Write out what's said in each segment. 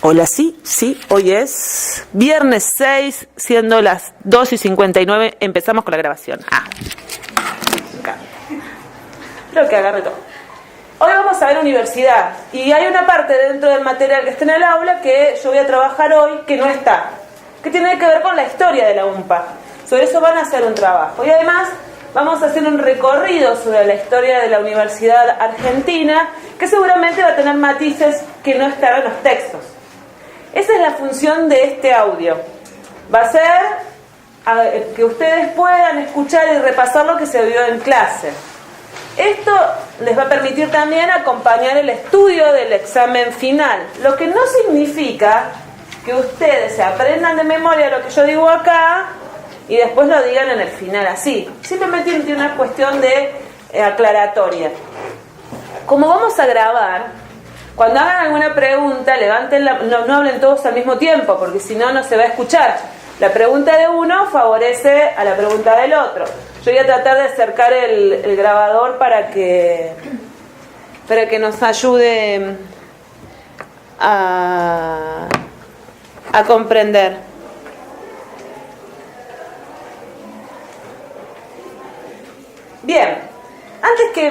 Hola, sí, hoy es viernes 6, siendo las 2:59, empezamos con la grabación. Creo que agarre todo. Hoy vamos a ver universidad, y hay una parte dentro del material que está en el aula que yo voy a trabajar hoy que no está, que tiene que ver con la historia de la UMPA. Sobre eso van a hacer un trabajo, y además vamos a hacer un recorrido sobre la historia de la Universidad Argentina, que seguramente va a tener matices que no están en los textos. Esa es la función de este audio. Va a ser que ustedes puedan escuchar y repasar lo que se vio en clase. Esto les va a permitir también acompañar el estudio del examen final, lo que no significa que ustedes se aprendan de memoria lo que yo digo acá y después lo digan en el final así. Simplemente tiene una cuestión de aclaratoria. Como vamos a grabar, cuando hagan alguna pregunta, levanten no hablen todos al mismo tiempo, porque si no, no se va a escuchar. La pregunta de uno favorece a la pregunta del otro. Yo voy a tratar de acercar el grabador para que nos ayude a comprender. Bien, antes que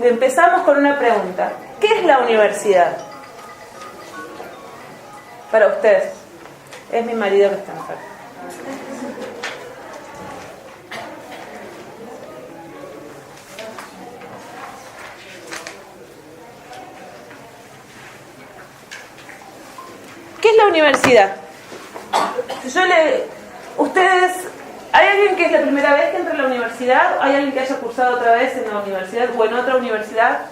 empezamos con una pregunta. ¿Qué es la universidad? Para ustedes. Es mi marido que está enfermo. ¿Qué es la universidad? Ustedes, ¿hay alguien que es la primera vez que entra a la universidad? ¿Hay alguien que haya cursado otra vez en la universidad o en otra universidad?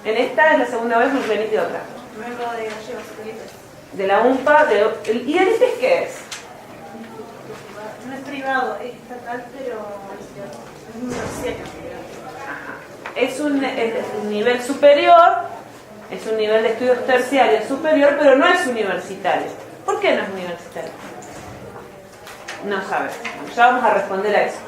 En esta es la segunda vez, muy venite otra. Vengo de Gallegos, de la UMPA. ¿Y el ITES qué es? No es privado, es estatal, pero es universitario. Es un nivel superior, es un nivel de estudios terciarios superior, pero no es universitario. ¿Por qué no es universitario? No sabes. Ya vamos a responder a eso.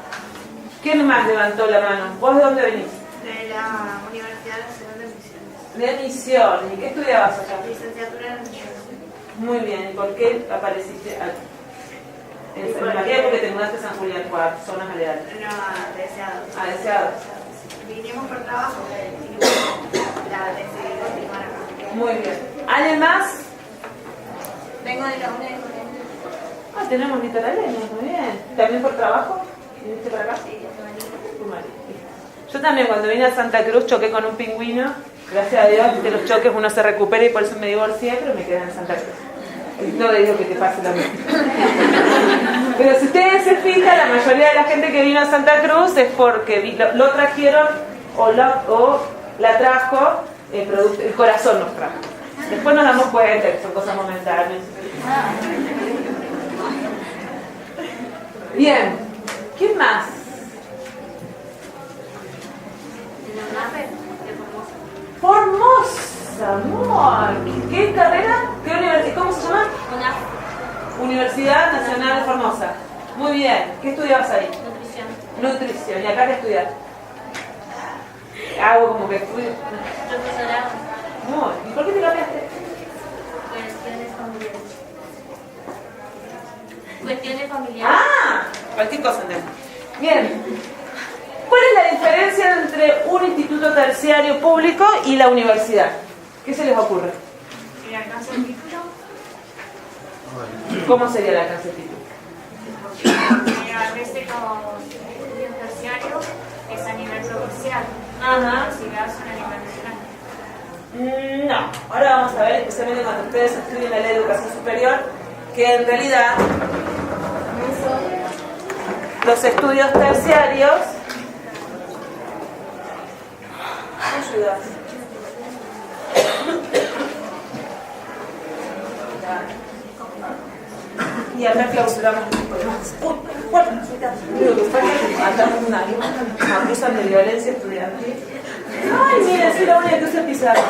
¿Quién más levantó la mano? ¿Vos de dónde venís? De la Universidad Nacional de Misiones. De Misiones. ¿Y qué estudiabas allá? Licenciatura en Misiones. Muy bien. ¿Y por qué apareciste en San María? Porque te mudaste a San Julián, por zonas aledañas. No, deseados. Deseados. Vinimos por trabajo, la decidí continuar acá. Muy bien. ¿Alguien más? Vengo de la UNED. Tenemos litoraleños, muy bien. ¿También por trabajo? ¿Viniste para acá? Sí, Tu marido. Yo también cuando vine a Santa Cruz choqué con un pingüino. Gracias a Dios de los choques uno se recupera y por eso me divorcié, pero me quedé en Santa Cruz. No le digo que te pase lo mismo. Pero si ustedes se fijan, la mayoría de la gente que vino a Santa Cruz es porque lo trajeron o la trajo, el corazón nos trajo. Después nos damos cuenta que son cosas momentáneas. Bien, ¿quién más? Formosa, amor. ¿Qué carrera? ¿Qué universidad? ¿Cómo se llama? Universidad Nacional de Formosa. Muy bien. ¿Qué estudiabas ahí? Nutrición. ¿Y acá qué estudias? Hago como que estudio. ¿Y por qué te cambiaste? Cuestiones familiares. Cualquier cosa entendemos. Bien. ¿Cuál es la diferencia entre un instituto terciario público y la universidad? ¿Qué se les ocurre? ¿Y alcanza el título? ¿Cómo sería el alcance del título? A veces los estudios terciarios es a nivel provincial. Si das a nivel nacional. No. Ahora vamos a ver, especialmente cuando ustedes estudian la ley de educación superior, que en realidad los estudios terciarios ayudas. Y acá clausuramos acusan de violencia estudiantil. Ay, mira, soy la única que usa pizarra.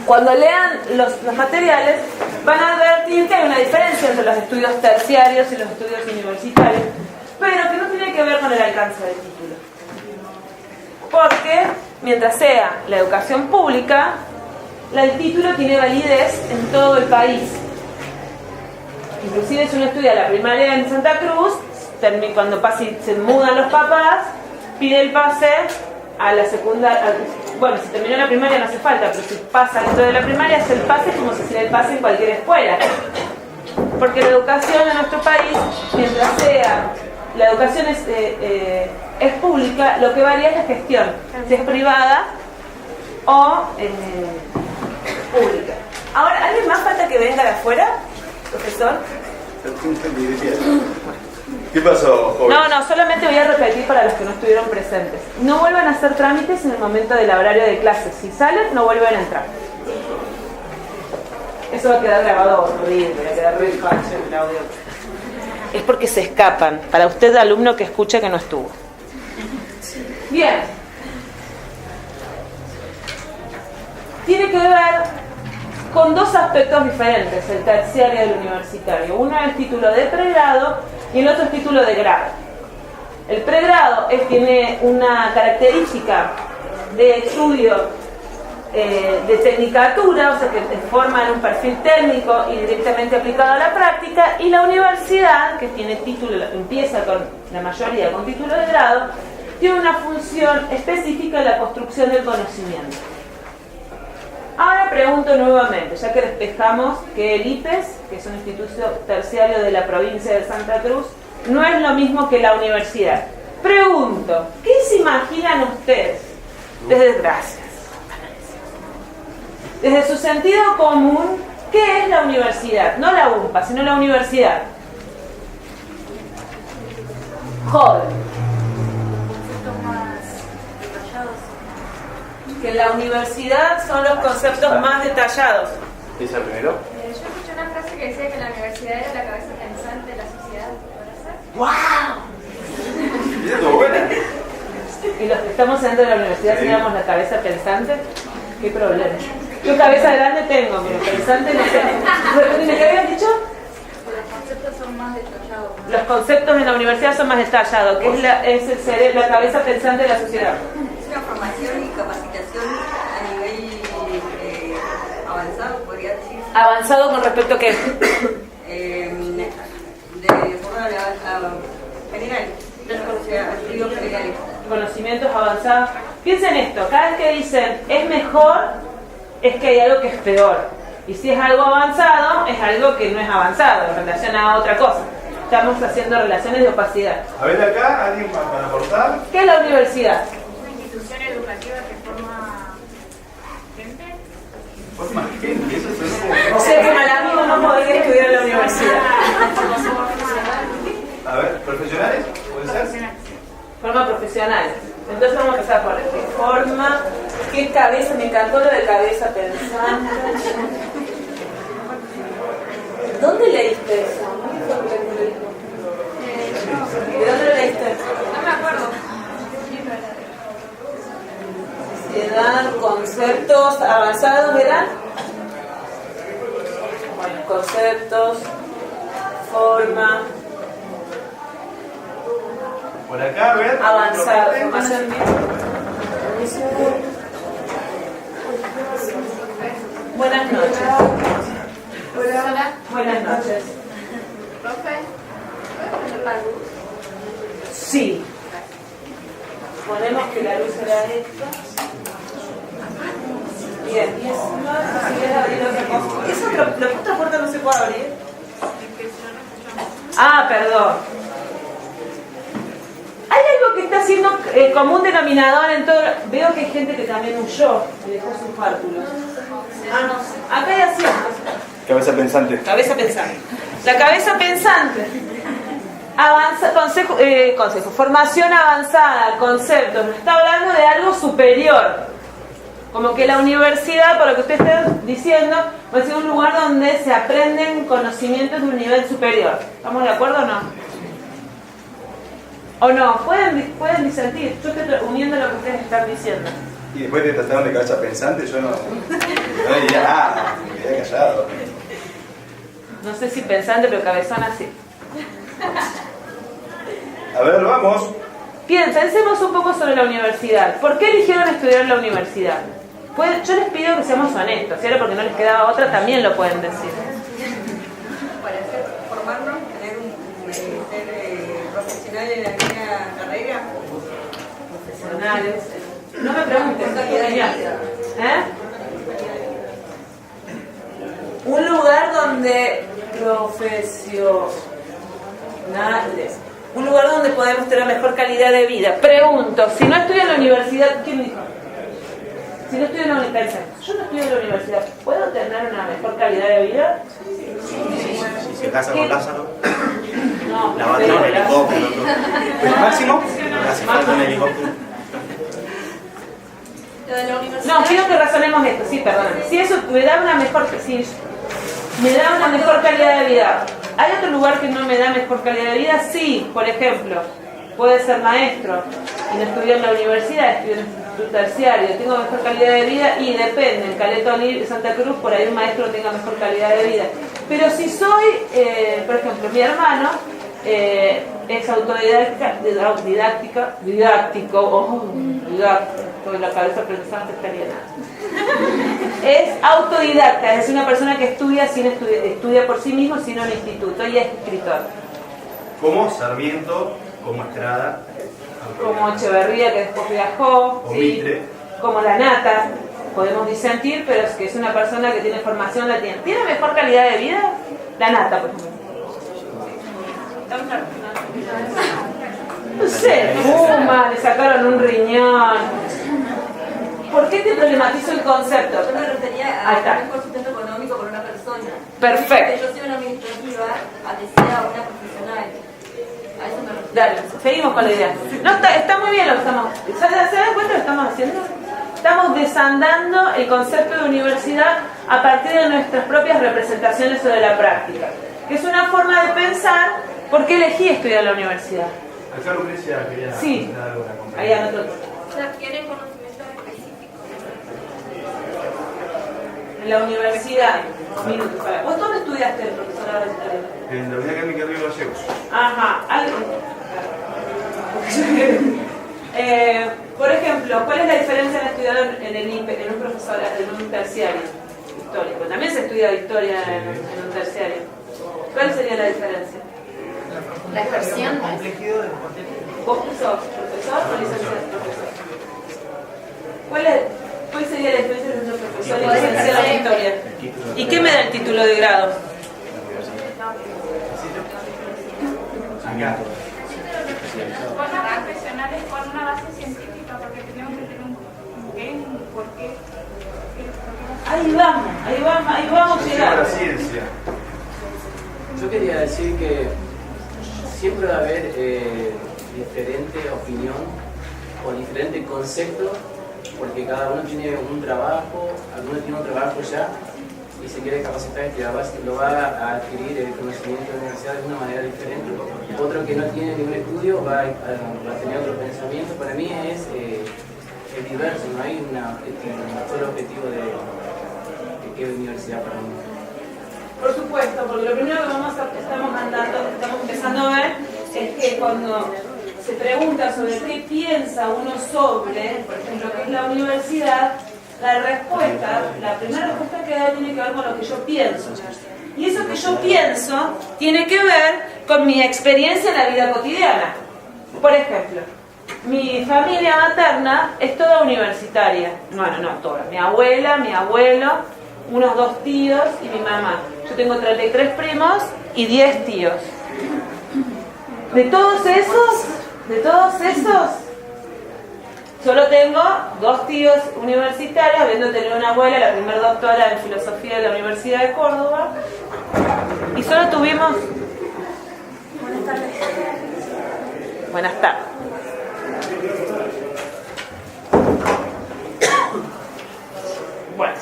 Cuando lean los materiales van a advertir que hay una diferencia entre los estudios terciarios y los estudios universitarios, pero que no tiene que ver con el alcance del título. mientras sea la educación pública, el título tiene validez en todo el país. Inclusive si uno estudia la primaria en Santa Cruz, cuando se mudan los papás, pide el pase a la secundaria. Bueno, si terminó la primaria no hace falta, pero si pasa dentro de la primaria es el pase como si hiciera el pase en cualquier escuela. Porque la educación en nuestro país, mientras sea la educación es pública, lo que varía es la gestión, si es privada o pública. Ahora, ¿alguien más falta que venga de afuera, profesor? ¿Qué pasó, joven? No, solamente voy a repetir para los que no estuvieron presentes. No vuelvan a hacer trámites en el momento del horario de clases. Si salen, no vuelven a entrar. Eso va a quedar grabado horrible, va a quedar re facho el audio. Es porque se escapan. Para usted, alumno que escucha que no estuvo. Bien. Tiene que ver con dos aspectos diferentes, el terciario y el universitario. Uno es título de pregrado y el otro es título de grado. El pregrado tiene una característica de estudio de tecnicatura, o sea que forman un perfil técnico y directamente aplicado a la práctica, y la universidad, que tiene título, empieza con la mayoría con título de grado, tiene una función específica en la construcción del conocimiento. Ahora pregunto nuevamente, ya que despejamos que el IPES, que es un instituto terciario de la provincia de Santa Cruz, no es lo mismo que la universidad. Pregunto, ¿qué se imaginan ustedes? Desde su sentido común, ¿qué es la universidad? No la UMPA, sino la universidad. Joder. Que en la universidad son los conceptos más detallados. ¿Es el primero? Yo escuché una frase que decía que la universidad era la cabeza pensante de la sociedad. ¡Wow! ¿Esa estuvo buena? Y los que estamos dentro de la universidad seríamos la cabeza pensante. ¿Qué problema? Yo cabeza grande tengo, pero pensante no sé. ¿Qué habías dicho? Los conceptos son más detallados. Los conceptos en la universidad son más detallados, que es la cabeza pensante de la sociedad. Es una formación y capacitación a nivel avanzado, podría decir. ¿Avanzado con respecto a qué? De forma general, o sea, estudios generales. Conocimientos avanzados. Piensen esto, cada vez que dicen es mejor, es que hay algo que es peor. Y si es algo avanzado, es algo que no es avanzado, en relación a otra cosa. Estamos haciendo relaciones de opacidad. A ver acá, ¿alguien para aportar? ¿Qué es la universidad? Una institución educativa que forma gente. Forma gente, eso es O sea que Malamino no podría estudiar en la universidad. A ver, ¿profesionales? ¿Puede ser? Forma profesional. Entonces vamos a empezar por qué forma, qué cabeza, me encantó lo de cabeza pensante. ¿Dónde leíste eso? ¿De dónde lo leíste? No me acuerdo. Sociedad, conceptos avanzados, ¿verdad? Bueno, conceptos, forma. Por acá, a ver. Avanzado, formación. Buenas noches. Hola. Buenas noches. Profe. Sí. Ponemos que la luz era esta. Bien, y es más, si quieres abrir otra cosa. La otra puerta no se puede abrir. Ah, perdón. Hay algo que está siendo como un denominador en todo. Veo que hay gente que también huyó y dejó sus bártulos. Ah, no. Acá hay asientos. Cabeza pensante. Cabeza pensante. La cabeza pensante. Consejo. Formación avanzada, conceptos. Nos está hablando de algo superior. Como que la universidad, por lo que usted está diciendo, va a ser un lugar donde se aprenden conocimientos de un nivel superior. ¿Estamos de acuerdo o no? ¿O no? Pueden disentir. Yo estoy uniendo lo que ustedes están diciendo. Y después de trataron de cabeza pensante, yo no diría nada, me quedé callado. No sé si pensante, pero cabezona sí. A ver, vamos. Pensemos un poco sobre la universidad. ¿Por qué eligieron estudiar en la universidad? Yo les pido que seamos honestos, si era porque no les quedaba otra, también lo pueden decir. Para formarnos, tener ser profesional en alguna carrera. Profesionales. No me preguntes, es genial. Un lugar donde profesionales. Un lugar donde podemos tener mejor calidad de vida. Pregunto, si no estudio en la universidad, ¿quién dijo? Si no estudio en la universidad, yo no estudio en la universidad, ¿puedo tener una mejor calidad de vida? Si se casa con Lázaro, No, la va a tener un helicóptero. ¿El máximo? Hace falta un helicóptero. Lo de la universidad. No, quiero que razonemos esto, sí, perdón. Si eso me da una mejor, si me da una mejor calidad de vida. ¿Hay otro lugar que no me da mejor calidad de vida? Sí, por ejemplo, puede ser maestro y no estudiar en la universidad, estudiar en el instituto terciario, tengo mejor calidad de vida y depende, en Caleta de Santa Cruz por ahí un maestro tenga mejor calidad de vida. Pero si soy, por ejemplo, mi hermano es didáctico, la cabeza pensante estaría nada. Es autodidacta, es una persona que estudia por sí mismo, sino en el instituto, y es escritor. Como Sarmiento, como Estrada, Como Echeverría, que después viajó, o ¿sí? Mitre. Como la Nata, podemos disentir, pero es que es una persona que tiene formación, la tiene. ¿Tiene mejor calidad de vida? La Nata, por ejemplo. No sé, fuma, le sacaron un riñón. ¿Por qué te problematizo el concepto? Yo me refería Ahí a está. un mejor sustento económico por una persona. Perfecto. Yo soy una administrativa, a que sea una profesional. A eso me refiero. Dale, seguimos con la idea. No, está muy bien lo que estamos. ¿Se dan cuenta lo que estamos haciendo? Estamos desandando el concepto de universidad a partir de nuestras propias representaciones sobre la práctica, que es una forma de pensar por qué elegí estudiar en la universidad. Acá Lucrecia quería Sí, comentar algo de la compañía. ahí anotó. Se adquieren conocimientos específicos. En la universidad. Minutos, para. ¿Vos dónde estudiaste, profesora Valeria? En la Unidad Académica Río Gallegos. Ajá, algo. Por ejemplo, ¿cuál es la diferencia en estudiar en el INPE, en un profesorado, en un terciario histórico? También se estudia historia en un terciario. ¿Cuál sería la diferencia? La ejerción. ¿Vos sos profesor o licenciado profesor? ¿Cuál sería la diferencia entre un profesor y licenciado en historia? ¿Y qué me da el título de grado? Acá. Formas profesionales con una base científica, porque tenemos que tener un qué, un por qué. Ahí vamos a Lleva llegar. la ciencia. Yo quería decir que siempre va a haber diferente opinión o diferente concepto, porque cada uno tiene un trabajo, alguno tiene un trabajo ya y se quiere capacitar y lo va a adquirir el conocimiento de la universidad de una manera diferente. Otro que no tiene ningún estudio va a tener otro pensamiento. Para mí es diverso, no hay un solo objetivo de qué universidad para mí. Por supuesto, porque lo primero que estamos empezando a ver es que cuando se pregunta sobre qué piensa uno sobre, por ejemplo, qué es la universidad, la primera respuesta que da tiene que ver con lo que yo pienso. Y eso que yo pienso tiene que ver con mi experiencia en la vida cotidiana. Por ejemplo, mi familia materna es toda universitaria. Bueno, no toda. Mi abuela, mi abuelo, unos 2 tíos y mi mamá. Yo tengo 33 primos y 10 tíos. De todos esos, solo tengo 2 tíos universitarios, habiendo tenido una abuela, la primera doctora en filosofía de la Universidad de Córdoba, y solo tuvimos... Buenas tardes. Bueno,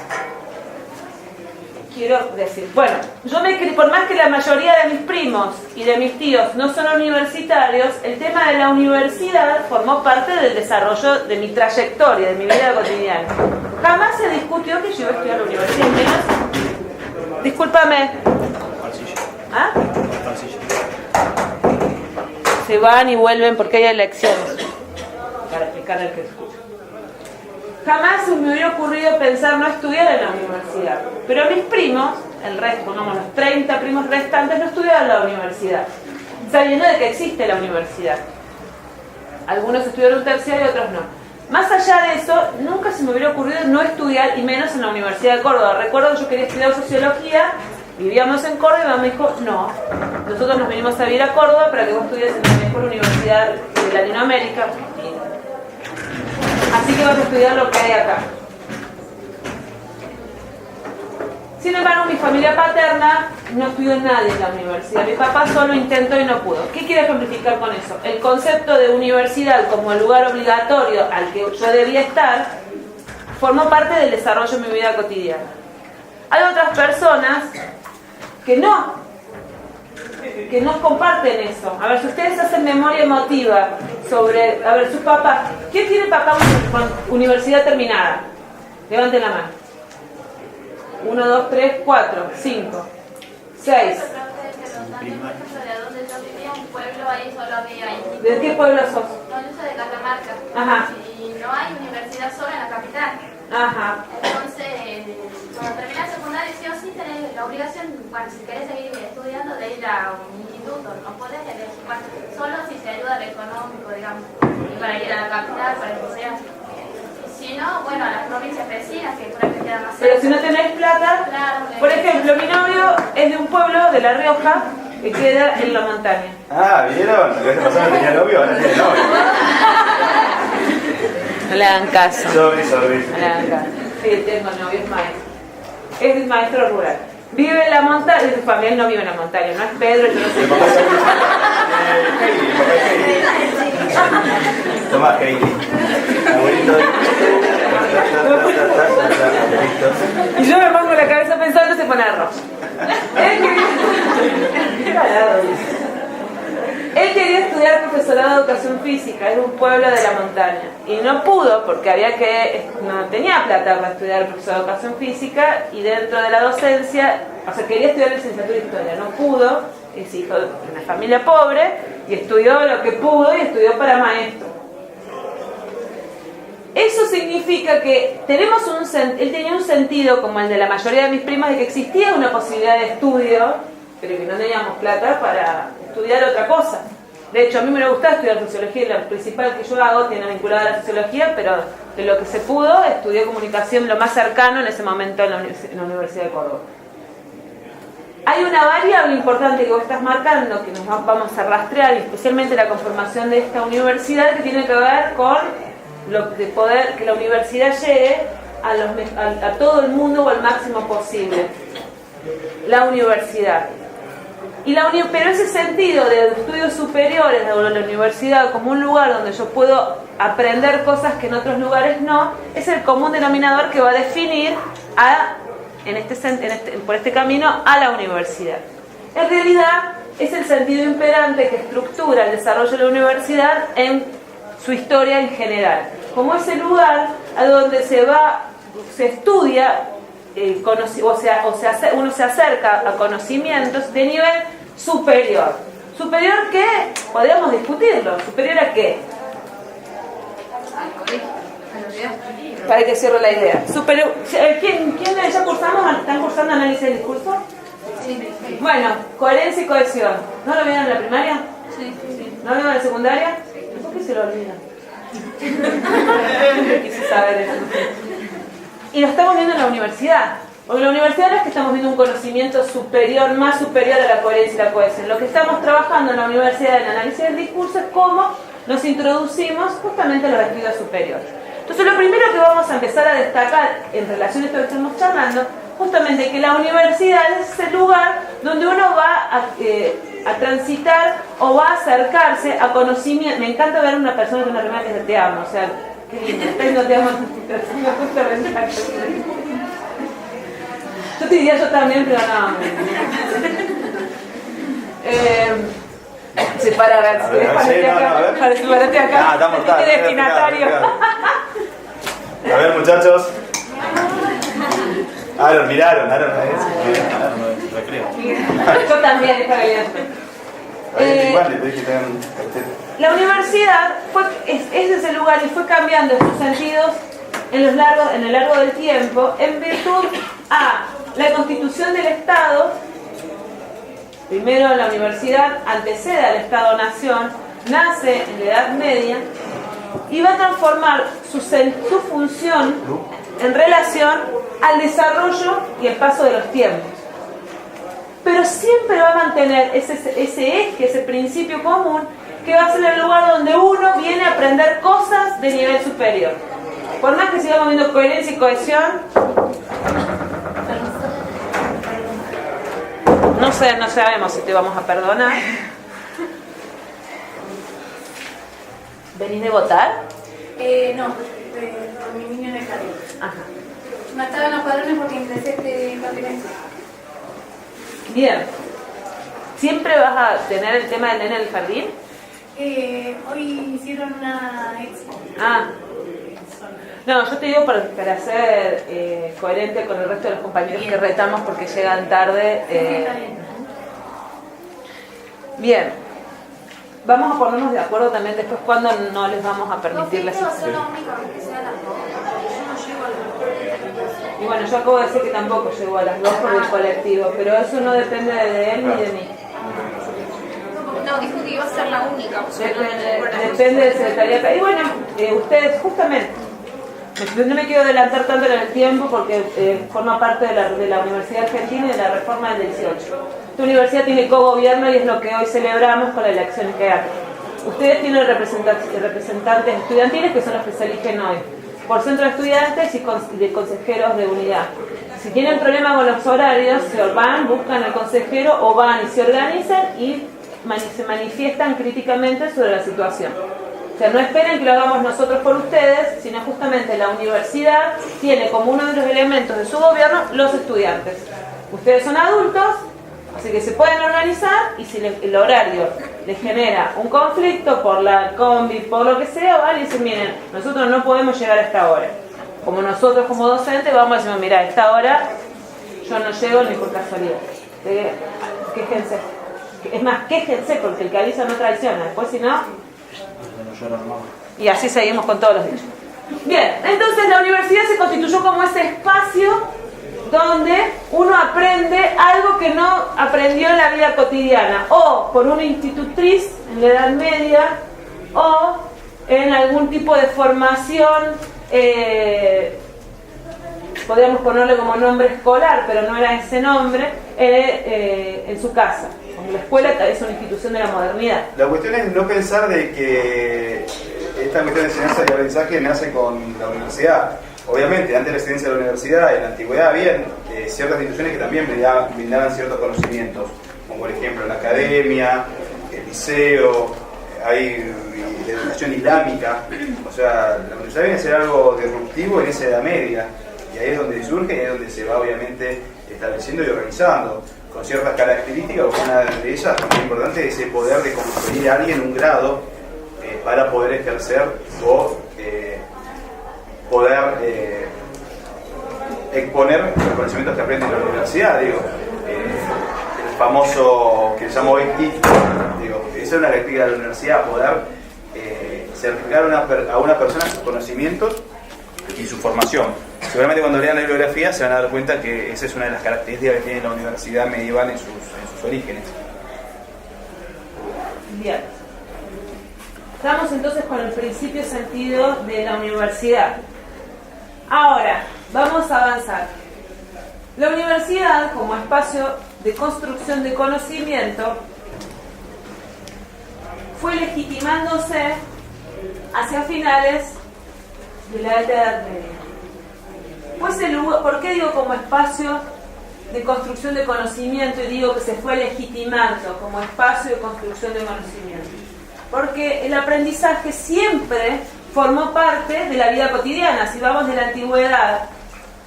quiero decir, por más que la mayoría de mis primos y de mis tíos no son universitarios, el tema de la universidad formó parte del desarrollo de mi trayectoria, de mi vida cotidiana. Jamás se discutió que yo iba a estudiar a la universidad, menos... Discúlpame. ¿Ah? Se van y vuelven porque hay elecciones. latinoamericana el que escucha. Jamás se me hubiera ocurrido pensar no estudiar en la universidad. Pero mis primos, el resto, pongamos los 30 primos restantes, no estudiaron en la universidad, sabiendo de que existe la universidad. Algunos estudiaron un terciario y otros no. Más allá de eso, nunca se me hubiera ocurrido no estudiar, y menos en la Universidad de Córdoba. Recuerdo que yo quería estudiar sociología, vivíamos en Córdoba y mi mamá me dijo, no, nosotros nos venimos a vivir a Córdoba para que vos estudies en la mejor universidad de Latinoamérica. Así que vas a estudiar lo que hay acá. Sin embargo, mi familia paterna no estudió nadie en la universidad. Mi papá solo intentó y no pudo. ¿Qué quiero ejemplificar con eso? El concepto de universidad como el lugar obligatorio al que yo debía estar formó parte del desarrollo de mi vida cotidiana. Hay otras personas que no comparten eso. A ver, si ustedes hacen memoria emotiva sobre, a ver, sus papás, ¿quién tiene papá con universidad terminada? Levanten la mano. 1, 2, 3, 4, 5, 6. ¿De qué pueblo sos? No, yo soy de Catamarca. Ajá. Y no hay universidad sola en la capital. Ajá. Entonces, cuando terminas secundario, sí o sí tenés la obligación, bueno, si querés seguir estudiando, de ir a un instituto. No podés elegir, bueno, solo si te ayuda lo económico, digamos, y para ir a la capital, para que sea. Si no, bueno, a las provincias vecinas, que por ahí te quedan más cerca. Pero si no tenés plata, Claro, por ejemplo, mi novio es de un pueblo de La Rioja que queda en la montaña. Ah, ¿vieron? La vez pasada no tenía novio, ahora tiene novio. No le hagan caso. Sorry. No le hagan caso. Sí, tengo novio, es maestro. Es maestro rural. Vive en la montaña, su familia no vive en la montaña, no es Pedro, yo no sé. El papá es Heidi, el papá es Heidi. Tomá, Heidi. Abuelito de... Y yo me pongo la cabeza pensando y se pone arroz. Él quería estudiar profesorado de educación física, es un pueblo de la montaña. Y no pudo porque no tenía plata para estudiar profesorado de educación física, y dentro de la docencia, o sea, quería estudiar licenciatura en historia, no pudo, es hijo de una familia pobre, y estudió lo que pudo y estudió para maestro. Eso significa que él tenía un sentido, como el de la mayoría de mis primas, de que existía una posibilidad de estudio, pero que no teníamos plata para estudiar otra cosa. De hecho, a mí me gusta estudiar sociología, y lo principal que yo hago tiene vinculada a la sociología, pero de lo que se pudo, estudié comunicación lo más cercano en ese momento en la Universidad de Córdoba. Hay una variable importante que vos estás marcando, que nos vamos a rastrear, especialmente la conformación de esta universidad, que tiene que ver con de poder que la universidad llegue a todo el mundo o al máximo posible. La universidad. Pero ese sentido de estudios superiores de la universidad como un lugar donde yo puedo aprender cosas que en otros lugares no, es el común denominador que va a definir por este camino a la universidad. En realidad es el sentido imperante que estructura el desarrollo de la universidad en su historia en general, como ese lugar a donde se estudia, uno se acerca a conocimientos de nivel superior. ¿Superior qué? Podríamos discutirlo. ¿Superior a qué? Para que cierre la idea. Superior, ¿quién ya cursamos? ¿Están cursando análisis del discurso? Sí. Bueno, coherencia y cohesión. ¿No lo vieron en la primaria? Sí. ¿No lo vieron en la secundaria? ¿Por qué se lo olvidan? Quise saber eso. Y lo estamos viendo en la universidad. Porque en la universidad no es que estamos viendo un conocimiento superior, más superior a la coherencia y la cohesión. Lo que estamos trabajando en la universidad en el análisis del discurso es cómo nos introducimos justamente a los estudios superiores. Entonces lo primero que vamos a empezar a destacar en relación a esto que estamos charlando, justamente que la universidad es ese lugar donde uno va a transitar o va a acercarse a conocimiento. Me encanta ver a una persona con una remera que dice te amo, o sea, qué lindo, no te amo, yo te diría yo también, pero no. Sí, para ver, parate acá. Ah, está mortal. Este destinatario. A ver, muchachos. Aaron, miraron, recreo. Yo también, es para evidente. Igual, le dije que tengan. la universidad es ese lugar y fue cambiando sus sentidos en el largo del tiempo en virtud a la constitución del Estado. Primero la universidad antecede al Estado-Nación, nace en la Edad Media y va a transformar su función en relación al desarrollo y el paso de los tiempos. Pero siempre va a mantener ese eje, ese principio común, que va a ser el lugar donde uno viene a aprender cosas de nivel superior. Por más que sigamos viendo coherencia y cohesión, no sabemos si te vamos a perdonar. ¿Venís de votar? No, por mi niño en el jardín. Ajá. No estaba en los padrones porque ingresé este continente. Bien. ¿Siempre vas a tener el tema del nene en el jardín? Hoy hicieron una expo. Ah. No, yo te digo para ser coherente con el resto de los compañeros que retamos porque llegan tarde. Bien. Vamos a ponernos de acuerdo también después cuando no les vamos a permitir la sesión. Y bueno, yo acabo de decir que tampoco llego a las 2 por el colectivo, pero eso no depende de él ni de mí. No, dijo que iba a ser la única. Depende del secretariado. Y bueno, ustedes justamente, no me quiero adelantar tanto en el tiempo porque forma parte de la Universidad Argentina y de la reforma del 18. Esta universidad tiene cogobierno y es lo que hoy celebramos con la elección que hace. Ustedes tienen representantes estudiantiles que son los que se eligen hoy por centro de estudiantes y de consejeros de unidad. Si tienen problema con los horarios, se van, buscan al consejero o van y se organizan y se manifiestan críticamente sobre la situación. O sea, no esperen que lo hagamos nosotros por ustedes, sino justamente la universidad tiene como uno de los elementos de su gobierno los estudiantes. Ustedes son adultos, así que se pueden organizar y si el horario les genera un conflicto por la combi, por lo que sea, van y dicen, miren, nosotros no podemos llegar a esta hora. Como nosotros como docentes vamos a decir, mira, a esta hora yo no llego ni por casualidad. Quéjense. Es más, quéjense porque el que avisa no traiciona. Después si no... Y así seguimos con todos los dichos. Bien, entonces la universidad se constituyó como ese espacio donde uno aprende algo que no aprendió en la vida cotidiana, o por una institutriz en la Edad Media, o en algún tipo de formación, podríamos ponerle como nombre escolar, pero no era ese nombre, en su casa. La escuela es una institución de la modernidad. La cuestión es no pensar de que esta cuestión de enseñanza y aprendizaje nace con la universidad. Obviamente, antes de la existencia de la universidad, en la antigüedad habían ciertas instituciones que también brindaban ciertos conocimientos, como por ejemplo la academia, el liceo, hay la educación islámica. O sea, la universidad viene a ser algo disruptivo en esa Edad Media, y ahí es donde surge y ahí es donde se va obviamente estableciendo y organizando, con ciertas características. Una de ellas, muy importante, es el poder de conferir a alguien un grado para poder ejercer o poder exponer los conocimientos que aprende en la universidad, digo, el famoso que se llama hoy título, digo, esa es una característica de la universidad, poder certificar a una persona sus conocimientos y su formación. Seguramente cuando lean la bibliografía se van a dar cuenta que esa es una de las características que tiene la universidad medieval en sus orígenes. Bien. Estamos entonces con el principio sentido de la universidad. Ahora, vamos a avanzar. La universidad, como espacio de construcción de conocimiento, fue legitimándose hacia finales de la Alta Edad Media. Pues el lugar, ¿por qué digo como espacio de construcción de conocimiento y digo que se fue legitimando como espacio de construcción de conocimiento? Porque el aprendizaje siempre formó parte de la vida cotidiana. Si vamos de la antigüedad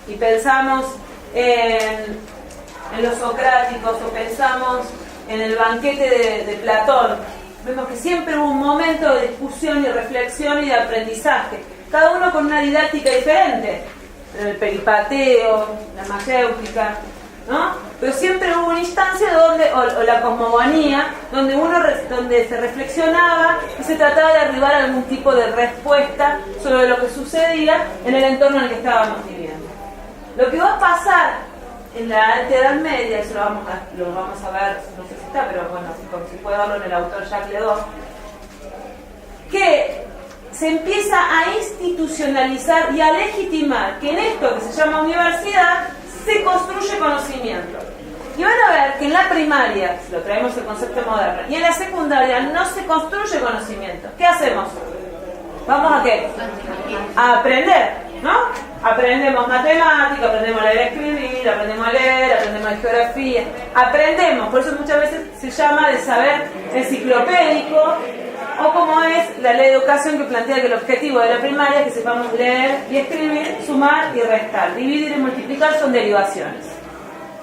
y pensamos en los socráticos o pensamos en el banquete de Platón, vemos que siempre hubo un momento de discusión y reflexión y de aprendizaje, cada uno con una didáctica diferente. El peripateo, la mayéutica, ¿no? Pero siempre hubo una instancia donde, o la cosmogonía, donde se reflexionaba y se trataba de arribar a algún tipo de respuesta sobre lo que sucedía en el entorno en el que estábamos viviendo. Lo que va a pasar en la Alta Edad Media, eso lo vamos a ver, no sé si está, pero bueno, si puede verlo en el autor Jacques Ledoux, que se empieza a institucionalizar y a legitimar que en esto que se llama universidad se construye conocimiento. Y van a ver que en la primaria, si lo traemos el concepto moderno, y en la secundaria no se construye conocimiento. ¿Qué hacemos? ¿Vamos a qué? A aprender, ¿no? Aprendemos matemática, aprendemos a leer y escribir, aprendemos a leer, aprendemos de geografía, aprendemos, por eso muchas veces se llama de saber enciclopédico, o como es la ley de educación que plantea que el objetivo de la primaria es que sepamos leer y escribir, sumar y restar, dividir y multiplicar son derivaciones.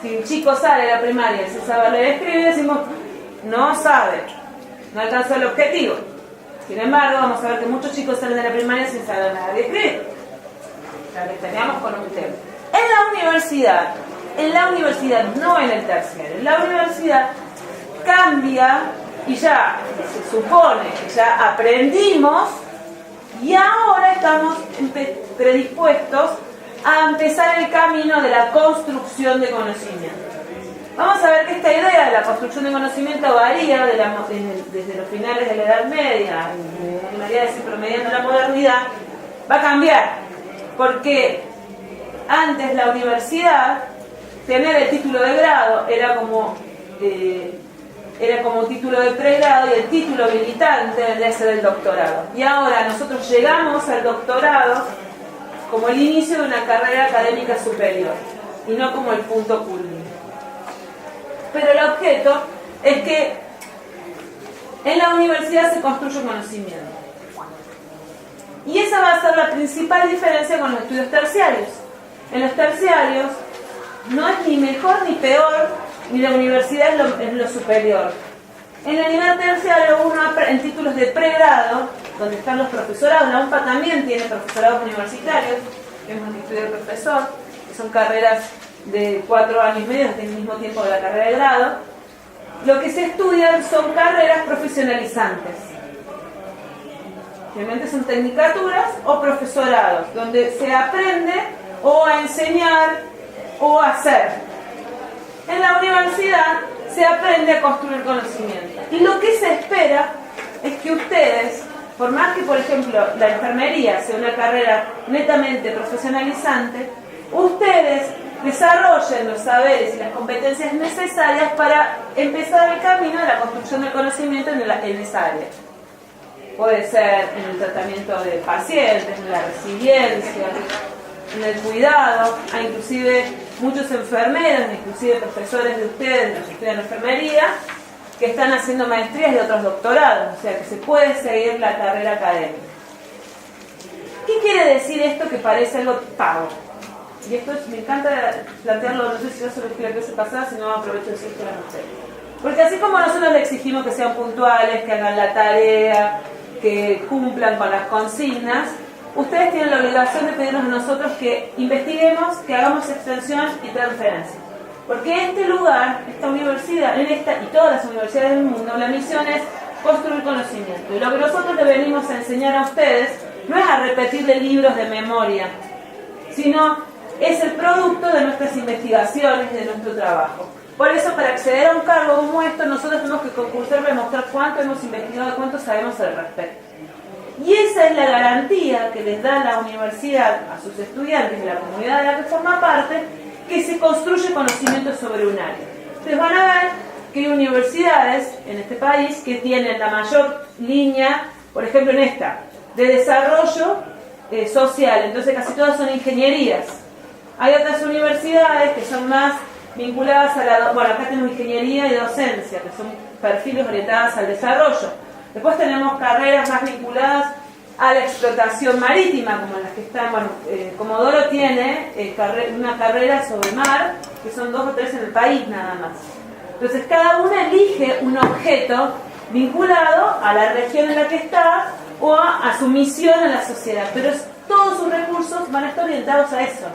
Si un chico sale de la primaria y se sabe leer y escribir, decimos, no sabe, no alcanzó el objetivo. Sin embargo, vamos a ver que muchos chicos salen de la primaria sin saber nada de escribir. La que teníamos con un tema. En la universidad, no en el terciario, en la universidad cambia y ya se supone que ya aprendimos y ahora estamos predispuestos a empezar el camino de la construcción de conocimiento. Vamos a ver que esta idea de la construcción de conocimiento varía desde los finales de la Edad Media, en realidad es promediando la modernidad, va a cambiar, porque antes la universidad, tener el título de grado era como un título de pregrado y el título habilitante debe ser el doctorado. Y ahora nosotros llegamos al doctorado como el inicio de una carrera académica superior y no como el punto culminante. Pero el objeto es que en la universidad se construye conocimiento. Y esa va a ser la principal diferencia con los estudios terciarios. En los terciarios no es ni mejor ni peor, ni la universidad es lo superior. En el nivel terciario uno en títulos de pregrado, donde están los profesorados, la UNPA también tiene profesorados universitarios, tenemos el estudio de profesor, que son carreras de 4 años y medio, desde el mismo tiempo de la carrera de grado. Lo que se estudian son carreras profesionalizantes. Realmente son tecnicaturas o profesorados, donde se aprende o a enseñar o a hacer. En la universidad se aprende a construir conocimiento. Y lo que se espera es que ustedes, por más que, por ejemplo, la enfermería sea una carrera netamente profesionalizante, ustedes desarrollen los saberes y las competencias necesarias para empezar el camino de la construcción del conocimiento en esa área. Puede ser en el tratamiento de pacientes, en la resiliencia, en el cuidado, hay inclusive muchos enfermeros, inclusive profesores de ustedes, los que estudian enfermería, que están haciendo maestrías y otros doctorados, o sea que se puede seguir la carrera académica. ¿Qué quiere decir esto que parece algo pago? Y esto me encanta plantearlo, no sé si yo se lo expliqué la clase pasada, si no aprovecho de decir esto a la noche. Porque así como nosotros le exigimos que sean puntuales, que hagan la tarea, que cumplan con las consignas, ustedes tienen la obligación de pedirnos a nosotros que investiguemos, que hagamos extensión y transferencia. Porque este lugar, esta universidad, y todas las universidades del mundo, la misión es construir conocimiento. Y lo que nosotros le venimos a enseñar a ustedes no es a repetirle libros de memoria, sino es el producto de nuestras investigaciones y de nuestro trabajo. Por eso, para acceder a un cargo como esto, nosotros tenemos que concursar para demostrar cuánto hemos investigado y cuánto sabemos al respecto. Y esa es la garantía que les da la universidad a sus estudiantes de la comunidad de la que forma parte, que se construye conocimiento sobre un área. Ustedes van a ver que hay universidades en este país que tienen la mayor línea, por ejemplo en esta, de desarrollo social, entonces casi todas son ingenierías. Hay otras universidades que son más vinculadas a acá tenemos ingeniería y docencia, que son perfiles orientados al desarrollo. Después tenemos carreras más vinculadas a la explotación marítima, como las que están, Comodoro tiene una carrera sobre mar, que son 2 o 3 en el país nada más. Entonces cada una elige un objeto vinculado a la región en la que está o a su misión en la sociedad, pero todos sus recursos van a estar orientados a eso,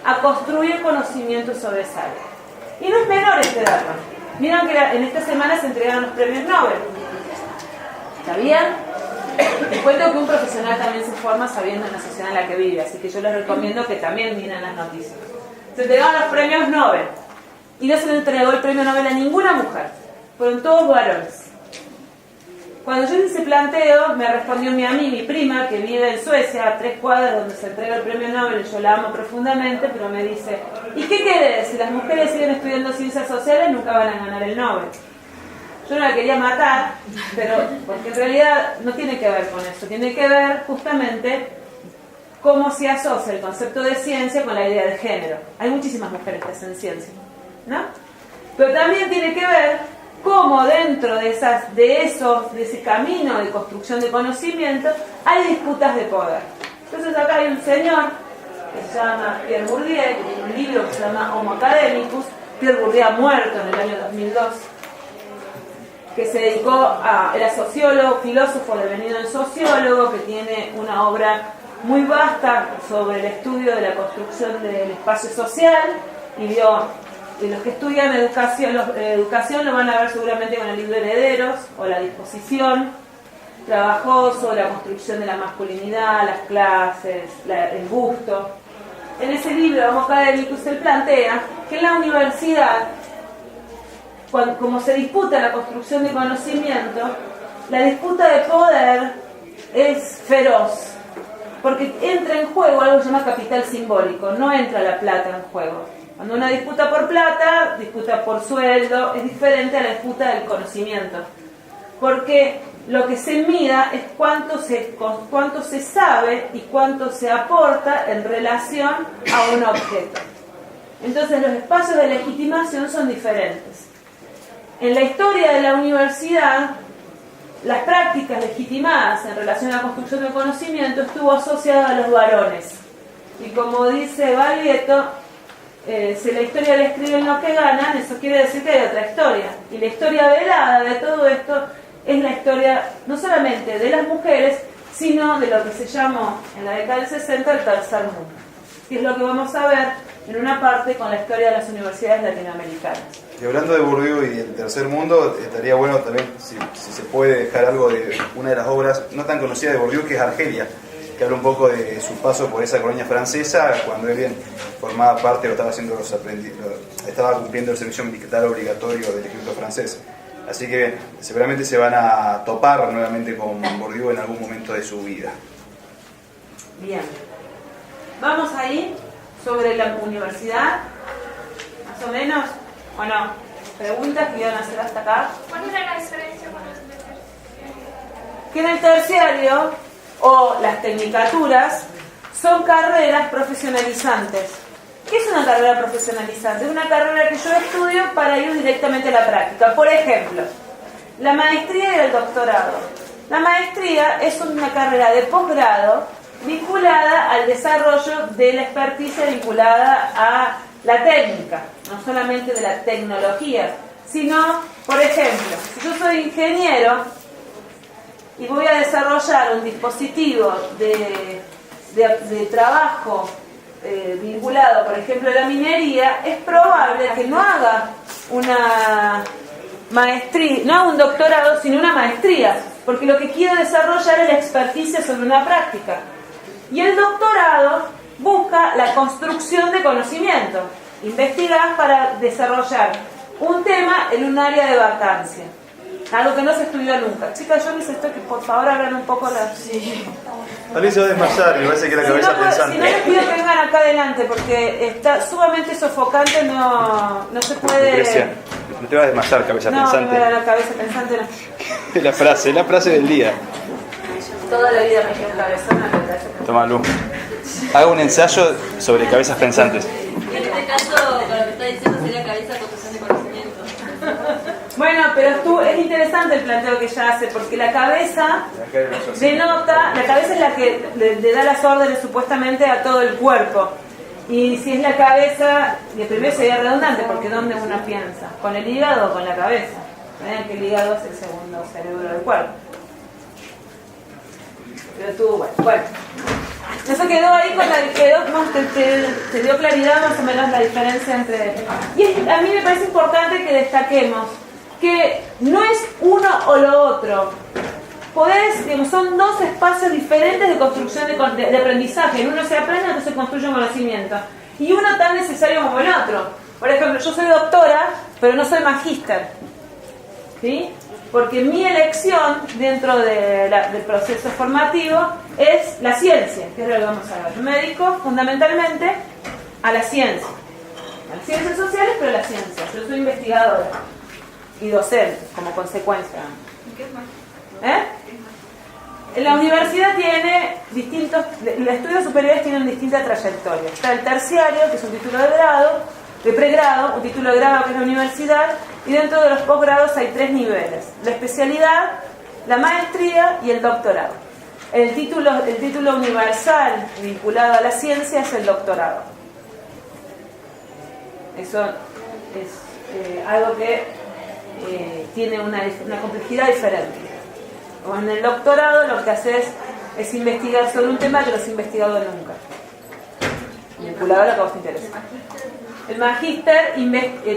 a construir conocimiento sobre esa área. Y no es menor este dato. Miren que en esta semana se entregaron los premios Nobel. ¿Sabían? Les cuento que un profesional también se forma sabiendo en la sociedad en la que vive, así que yo les recomiendo que también miren las noticias. Se entregaron los premios Nobel y no se le entregó el premio Nobel a ninguna mujer, fueron todos varones. Cuando yo hice ese planteo, me respondió mi prima, que vive en Suecia, a 3 cuadras donde se entrega el premio Nobel, y yo la amo profundamente, pero me dice, ¿y qué querés? Si las mujeres siguen estudiando ciencias sociales, nunca van a ganar el Nobel. Yo no la quería matar, pero porque en realidad no tiene que ver con eso, tiene que ver justamente cómo se asocia el concepto de ciencia con la idea de género. Hay muchísimas mujeres que hacen ciencia, ¿no? Pero también tiene que ver cómo dentro de ese camino de construcción de conocimiento hay disputas de poder. Entonces acá hay un señor que se llama Pierre Bourdieu, que tiene un libro que se llama Homo Academicus. Pierre Bourdieu ha muerto en el año 2002, que se dedicó era sociólogo, filósofo devenido en sociólogo, que tiene una obra muy vasta sobre el estudio de la construcción del espacio social, y los que estudian educación lo van a ver seguramente con el libro Herederos o La Disposición. Trabajó sobre la construcción de la masculinidad, las clases, el gusto. En ese libro, Homo Academicus, él plantea que en la universidad, como se disputa la construcción de conocimiento, la disputa de poder es feroz, porque entra en juego algo que se llama capital simbólico, no entra la plata en juego. Cuando una disputa por plata, disputa por sueldo, es diferente a la disputa del conocimiento, porque lo que se mida es cuánto se sabe y cuánto se aporta en relación a un objeto. Entonces los espacios de legitimación son diferentes. En la historia de la universidad, las prácticas legitimadas en relación a la construcción del conocimiento estuvo asociada a los varones. Y como dice Baglietto, si la historia le escriben los que ganan, eso quiere decir que hay otra historia. Y la historia velada de todo esto es la historia no solamente de las mujeres, sino de lo que se llamó en la década del 60 el tercer mundo. Que es lo que vamos a ver en una parte con la historia de las universidades latinoamericanas. Y hablando de Bourdieu y del tercer mundo, estaría bueno también, si se puede dejar algo de una de las obras no tan conocidas de Bourdieu, que es Argelia, que habla un poco de su paso por esa colonia francesa, cuando él bien formaba parte o estaba cumpliendo el servicio militar obligatorio del ejército francés. Así que bien, seguramente se van a topar nuevamente con Bourdieu en algún momento de su vida. Bien. Vamos ahí sobre la universidad, más o menos, ¿o no? Preguntas que iban a hacer hasta acá. ¿Cuál era la diferencia con el terciario? Que en el terciario o las tecnicaturas son carreras profesionalizantes. ¿Qué es una carrera profesionalizante? Es una carrera que yo estudio para ir directamente a la práctica. Por ejemplo, la maestría y el doctorado. La maestría es una carrera de posgrado vinculada al desarrollo de la experticia vinculada a la técnica, no solamente de la tecnología, sino, por ejemplo, si yo soy ingeniero y voy a desarrollar un dispositivo de trabajo vinculado, por ejemplo, a la minería, es probable que no haga una maestría, no haga un doctorado, sino una maestría, porque lo que quiero desarrollar es la experticia sobre una práctica. Y el doctorado busca la construcción de conocimiento. Investigás para desarrollar un tema en un área de vacancia. Algo que no se estudió nunca. Chicas, yo necesito que por favor abran un poco la... Sí. Alguien se va a desmayar, me parece que la cabeza pensante. Si no, les pido que vengan acá adelante, porque está sumamente sofocante, no se puede... Lucrecia, no te vas a desmayar, cabeza pensante. No, la cabeza pensante no. La frase del día. Toda la vida me quedé cabezona, la cabeza pensante. Toma, Lu. Haga un ensayo sobre cabezas pensantes. En este caso, con lo que está diciendo, sería cabeza construcción de conocimiento. Bueno, pero es interesante el planteo que ella hace, porque la cabeza denota, la cabeza es la que le da las órdenes supuestamente a todo el cuerpo. Y si es la cabeza, de primero sería redundante, porque ¿dónde uno piensa? ¿Con el hígado o con la cabeza? Vean que el hígado es el segundo cerebro del cuerpo. Pero tú, bueno. Eso quedó ahí con te dio claridad más o menos la diferencia entre... Y a mí me parece importante que destaquemos que no es uno o lo otro. Digamos, son dos espacios diferentes de construcción de aprendizaje. En uno se aprende, en otro se construye un conocimiento. Y uno tan necesario como el otro. Por ejemplo, yo soy doctora, pero no soy magíster. ¿Sí? Porque mi elección dentro del proceso formativo es la ciencia, que es lo que vamos a ver. Médico, fundamentalmente, a la ciencia. A las ciencias sociales, pero a la ciencia. Yo soy investigadora y docente, como consecuencia. ¿Qué es más? La universidad tiene distintos... Los estudios superiores tienen distintas trayectorias. Está el terciario, que es un título de grado, de pregrado, un título de grado que es la universidad, y dentro de los posgrados hay 3 niveles: la especialidad, la maestría y el doctorado. El título universal vinculado a la ciencia es el doctorado. Eso es algo que tiene una complejidad diferente. O en el doctorado lo que haces es investigar sobre un tema que no has investigado nunca, vinculado a lo que a vos te interesa. El magíster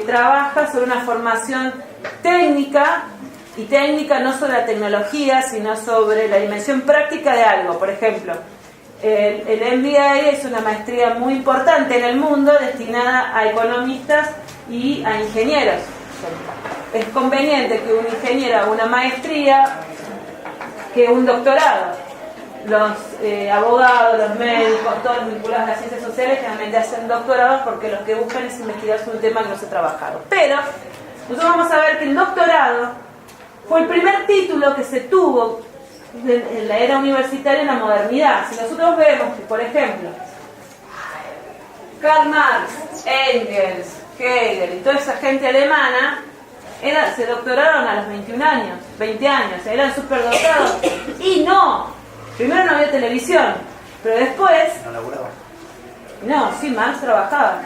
trabaja sobre una formación técnica, y técnica no sobre la tecnología, sino sobre la dimensión práctica de algo. Por ejemplo, el MBA es una maestría muy importante en el mundo destinada a economistas y a ingenieros. Es conveniente que un ingeniero haga una maestría que un doctorado. Los abogados, los médicos, todos los vinculados a las ciencias sociales generalmente hacen doctorados porque los que buscan es investigar sobre un tema que no se ha trabajado. Pero nosotros vamos a ver que el doctorado fue el primer título que se tuvo en la era universitaria en la modernidad. Si nosotros vemos que, por ejemplo, Karl Marx, Engels, Hegel y toda esa gente alemana se doctoraron a los 21 años, 20 años, eran superdoctorados. Y no, primero no había televisión, pero después... ¿No laburaba? No, sí, Marx trabajaba.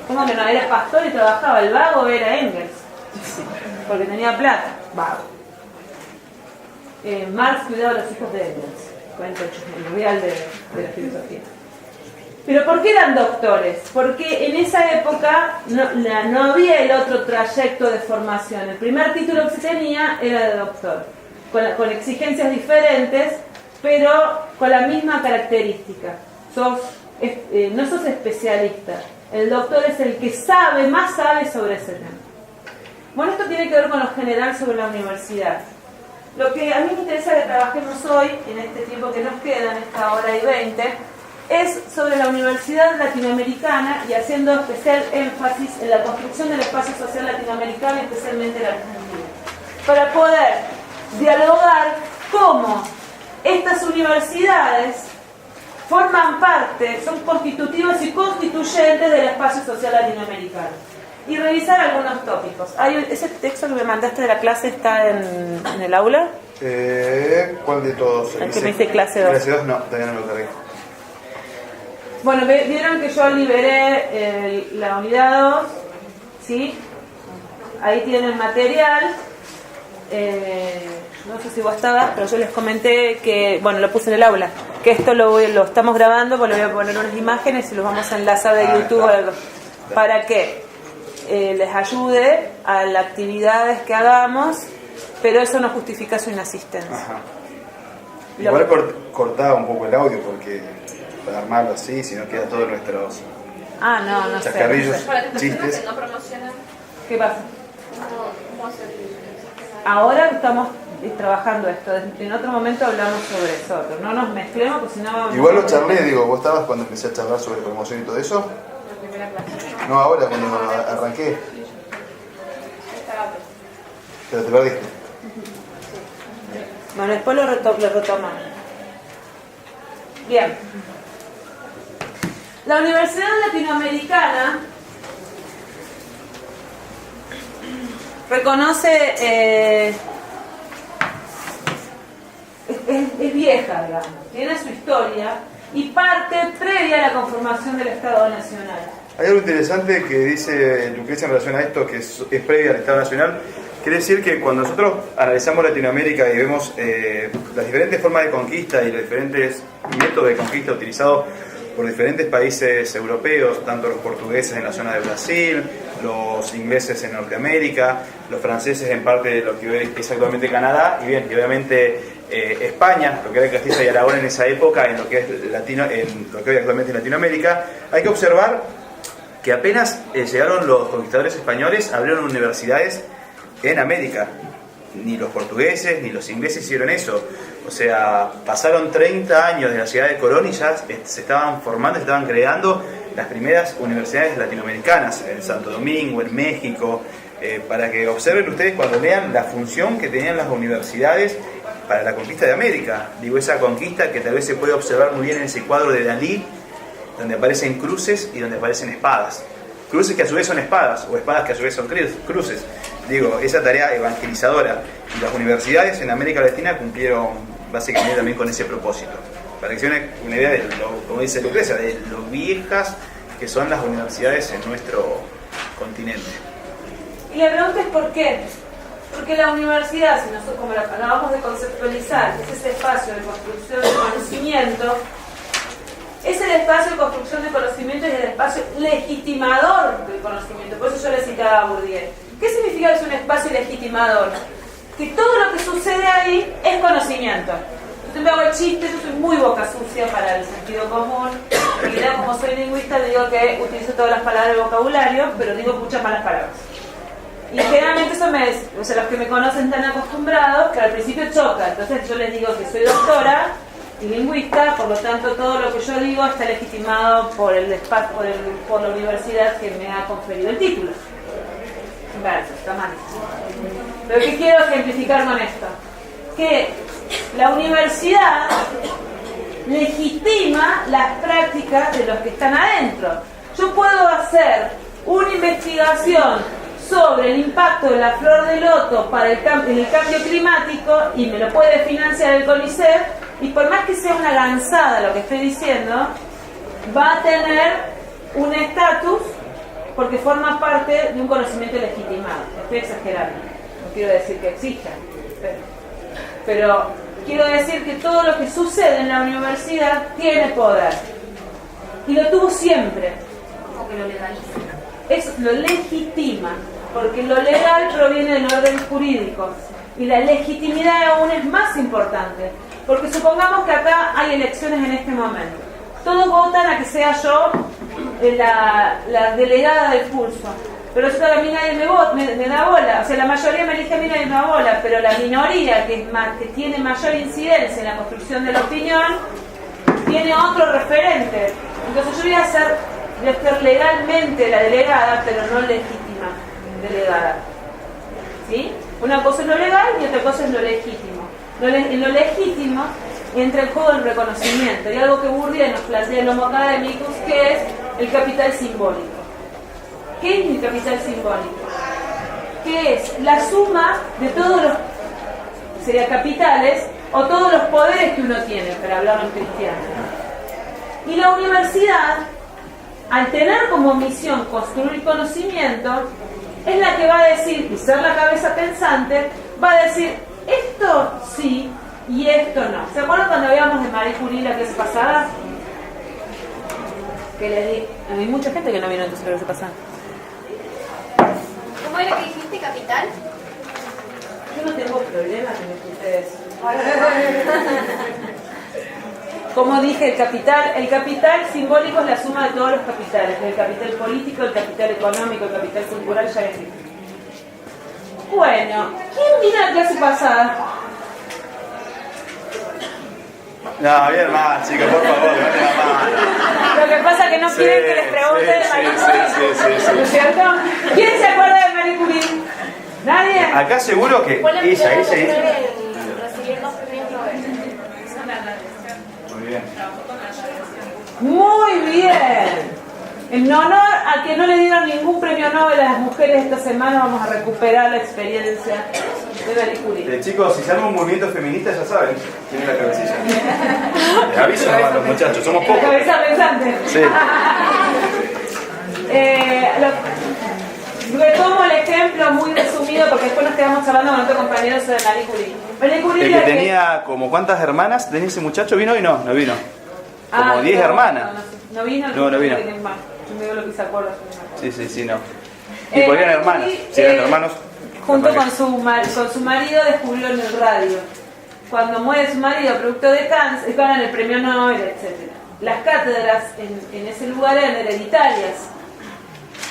¿Cómo que no? Era pastor y trabajaba. El vago era Engels, porque tenía plata. Vago. Marx cuidaba a los hijos de Engels. Cuento el real de la filosofía. ¿Pero por qué eran doctores? Porque en esa época no había el otro trayecto de formación. El primer título que se tenía era de doctor, con exigencias diferentes, pero con la misma característica. No sos especialista. El doctor es el que más sabe sobre ese tema. Bueno, esto tiene que ver con lo general sobre la universidad. Lo que a mí me interesa que trabajemos hoy, en este tiempo que nos queda, en esta hora y 20, es sobre la universidad latinoamericana y haciendo especial énfasis en la construcción del espacio social latinoamericano y especialmente la Argentina, para poder dialogar cómo estas universidades forman parte, son constitutivas y constituyentes del espacio social latinoamericano, y revisar algunos tópicos. ¿Ese texto que me mandaste de la clase está en el aula? ¿Cuál de todos? El que me dice clase 2. Clase 2 no, todavía no lo cargué. Bueno, vieron que yo liberé la unidad 2, ¿sí? Ahí tienen material. No sé si vos estabas, pero yo les comenté que, bueno, lo puse en el aula, que esto lo estamos grabando, pues le voy a poner unas imágenes y los vamos a enlazar de YouTube para que les ayude a las actividades que hagamos, pero eso no justifica su inasistencia. Ajá. Igual cortaba un poco el audio porque para armarlo así, si no queda todos nuestros no chascarrillos, sé. chistes. ¿Qué pasa? Ahora estamos trabajando esto, en otro momento hablamos sobre eso, pero no nos mezclemos porque si no... Igual lo charlé, digo, ¿vos estabas cuando empecé a charlar sobre promoción y todo eso? No, ahora cuando arranqué. Pero te perdiste. Bueno, después lo retomamos. Bien. La Universidad Latinoamericana reconoce, es vieja, digamos, tiene su historia y parte previa a la conformación del Estado Nacional. Hay algo interesante que dice Lucrecia en relación a esto, que es previa al Estado Nacional, Quiere decir que cuando nosotros analizamos Latinoamérica y vemos las diferentes formas de conquista y los diferentes métodos de conquista utilizados por diferentes países europeos, tanto los portugueses en la zona de Brasil, los ingleses en Norteamérica, los franceses en parte de lo que hoy es actualmente Canadá, y bien, y obviamente España, lo que era Castilla y Aragón en esa época, en lo que es en lo que hoy actualmente es Latinoamérica, hay que observar que apenas llegaron los conquistadores españoles, abrieron universidades en América. Ni los portugueses ni los ingleses hicieron eso. O sea, pasaron 30 años de la ciudad de Colón y ya se estaban formando, se estaban creando las primeras universidades latinoamericanas, en Santo Domingo, en México, para que observen ustedes cuando vean la función que tenían las universidades para la conquista de América. Digo, esa conquista que tal vez se puede observar muy bien en ese cuadro de Dalí, donde aparecen cruces y donde aparecen espadas. Cruces que a su vez son espadas, o espadas que a su vez son cruces. Digo, esa tarea evangelizadora. Y las universidades en América Latina cumplieron básicamente también con ese propósito. Para que se den una idea de lo, como dice Lucrecia, de lo viejas que son las universidades en nuestro continente. Y la pregunta es ¿por qué? Porque la universidad, si nosotros como la acabamos de conceptualizar, es ese espacio de construcción de conocimiento, es el espacio de construcción de conocimiento y el espacio legitimador del conocimiento. Por eso yo le citaba a Bourdieu. ¿Qué significa que es un espacio legitimador? Que todo lo que sucede ahí es conocimiento. Yo siempre hago el chiste, yo soy muy boca sucia para el sentido común. En realidad, como soy lingüista, digo que utilizo todas las palabras del vocabulario, pero digo muchas malas palabras. Y generalmente eso o sea, los que me conocen están acostumbrados, que al principio choca. Entonces yo les digo que soy doctora y lingüista, por lo tanto todo lo que yo digo está legitimado por por la universidad que me ha conferido el título. Verso, está mal. Pero ¿qué quiero ejemplificar con esto? Que la universidad legitima las prácticas de los que están adentro. Yo puedo hacer una investigación sobre el impacto de la flor de loto para en el cambio climático y me lo puede financiar el CONICET, y por más que sea una lanzada lo que estoy diciendo, va a tener un estatus porque forma parte de un conocimiento legitimado. Estoy exagerando, no quiero decir que exista, pero quiero decir que todo lo que sucede en la universidad tiene poder y lo tuvo siempre. Como que lo legaliza. Eso lo legitima, porque lo legal proviene del orden jurídico y la legitimidad aún es más importante, porque supongamos que acá hay elecciones en este momento, todos votan a que sea yo la delegada del curso, pero eso a mí nadie me da bola, o sea, la mayoría me elige a mí, nadie me da bola, pero la minoría que tiene mayor incidencia en la construcción de la opinión tiene otro referente. Entonces yo voy a ser legalmente la delegada, pero no legítima delegada, ¿sí? Una cosa es lo legal y otra cosa es lo legítimo. En lo legítimo entra el juego del reconocimiento, y algo que Bourdieu nos plantea en Homo Academicus, que es el capital simbólico. ¿Qué es el capital simbólico? Que es la suma de todos los, sería capitales, o todos los poderes que uno tiene, para hablarlo en cristiano. Y la universidad, al tener como misión construir conocimiento, es la que va a decir, y ser la cabeza pensante, va a decir, esto sí y esto no. ¿Se acuerdan cuando hablábamos de Marie Curie la clase pasada? Que les di, hay mucha gente que no vino entonces la clase pasada. ¿Cómo era que dijiste capital? Yo no tengo problema con que ustedes. Como dije, el capital simbólico es la suma de todos los capitales, el capital político, el capital económico, el capital cultural, ya les dije. Bueno, ¿quién vino a la clase pasada? No, bien más, chicos, por favor, levanten la mano. Lo que pasa es que no quieren que les pregunte de Marie Curie, ¿no es cierto? ¿Quién se acuerda de Marie Curie? ¿Nadie? Acá seguro que Fue la ella. recibir 2 premios Nobel. Muy bien. Muy bien. En honor a que no le dieron ningún premio Nobel a las mujeres esta semana, vamos a recuperar la experiencia de Marie Curie. Chicos, si se arma un movimiento feminista, ya saben, tienen la cabecilla. Les aviso a los muchachos, somos La pocos. cabeza pensante. Sí. Retomo el ejemplo muy resumido porque después nos quedamos hablando con otro compañero sobre Marie Curie. Marie Curie El que tenía como ¿cuántas hermanas tenía ese muchacho? ¿Vino y no? No vino. Como 10 hermanas. No vino. No vino. Yo me digo lo que se acuerda. Sí, no. Y eran hermanas. Si eran hermanos. Junto con su marido descubrió en el radio. Cuando muere su marido, producto de cáncer, ganan el premio Nobel, etc. Las cátedras en ese lugar eran hereditarias.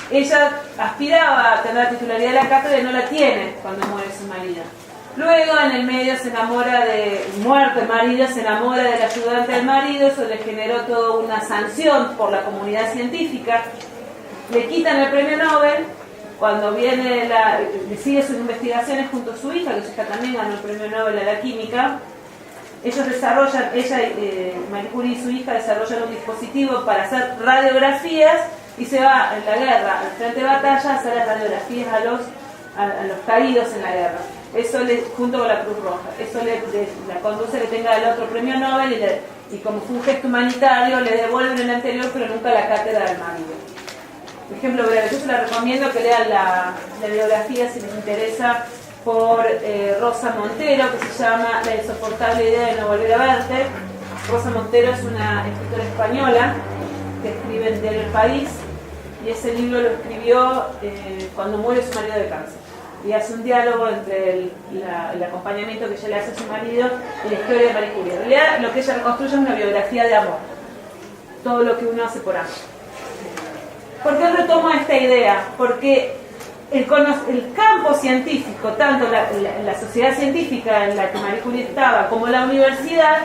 Ella aspiraba a tener la titularidad de la cátedra y no la tiene cuando muere su marido. Luego en el medio se enamora muerto el marido, se enamora del ayudante del marido, eso le generó toda una sanción por la comunidad científica. Le quitan el premio Nobel. Cuando sigue sus investigaciones junto a su hija, que su hija también ganó el premio Nobel a la química, ellos desarrollan, Marie Curie y su hija desarrollan un dispositivo para hacer radiografías y se va en la guerra, al frente de batalla, a hacer las radiografías a los caídos en la guerra. Eso junto con la Cruz Roja, eso la conduce a que tenga el otro premio Nobel y como fue un gesto humanitario le devuelven el anterior, pero nunca la cátedra del marido. Por ejemplo, breve, yo se la recomiendo que lean la biografía si les interesa por Rosa Montero, que se llama La insoportable idea de no volver a verte. Rosa Montero es una escritora española que escribe en Diario El País y ese libro lo escribió cuando muere su marido de cáncer. Y hace un diálogo entre el acompañamiento que ella le hace a su marido y la historia de Marie Curie. En realidad, lo que ella reconstruye es una biografía de amor. Todo lo que uno hace por amor. ¿Por qué retomo esta idea? Porque el campo científico, tanto la sociedad científica en la que Marie Curie estaba, como la universidad,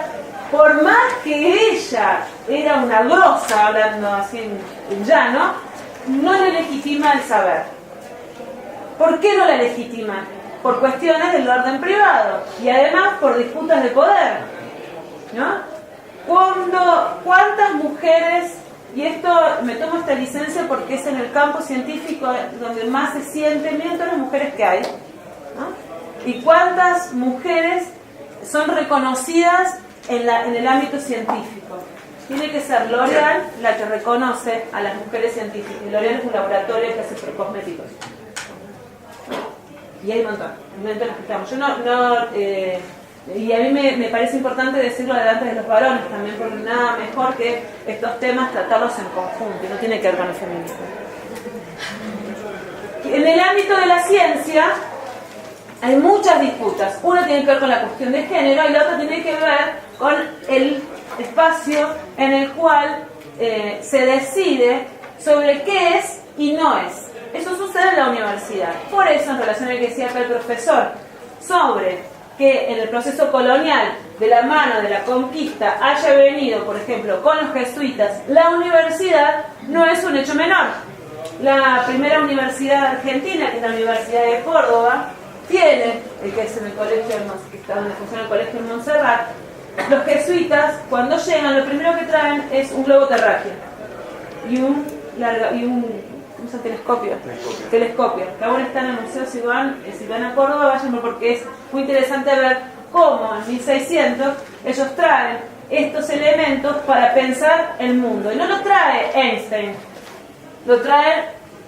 por más que ella era una grosa, hablando así en llano, no le legitima el saber. ¿Por qué no la legitima? Por cuestiones del orden privado y además por disputas de poder, ¿no? ¿Cuántas mujeres, y esto me tomo esta licencia porque es en el campo científico donde más se siente, miren todas las mujeres que hay, ¿no? Y cuántas mujeres son reconocidas en el ámbito científico? Tiene que ser L'Oréal la que reconoce a las mujeres científicas. Y L'Oréal es un laboratorio que hace cosméticos. Y hay un montón las que estamos. Y a mí me parece importante decirlo delante de los varones también, porque nada mejor que estos temas tratarlos en conjunto, y no tiene que ver con el feminismo. En el ámbito de la ciencia hay muchas disputas. Una tiene que ver con la cuestión de género y la otra tiene que ver con el espacio en el cual se decide sobre qué es y no es. Eso sucede en la universidad. Por eso, en relación a lo que decía acá el profesor, sobre que en el proceso colonial, de la mano de la conquista, haya venido, por ejemplo, con los jesuitas, la universidad no es un hecho menor. La primera universidad argentina, que es la Universidad de Córdoba, tiene, que es en el colegio, que está donde funciona el colegio en Montserrat, los jesuitas, cuando llegan, lo primero que traen es un globo terráqueo y un telescopio. Que ahora está en el museo. Si van a Córdoba, vayan porque es muy interesante ver cómo en 1600 ellos traen estos elementos para pensar el mundo. Y no lo trae Einstein, lo trae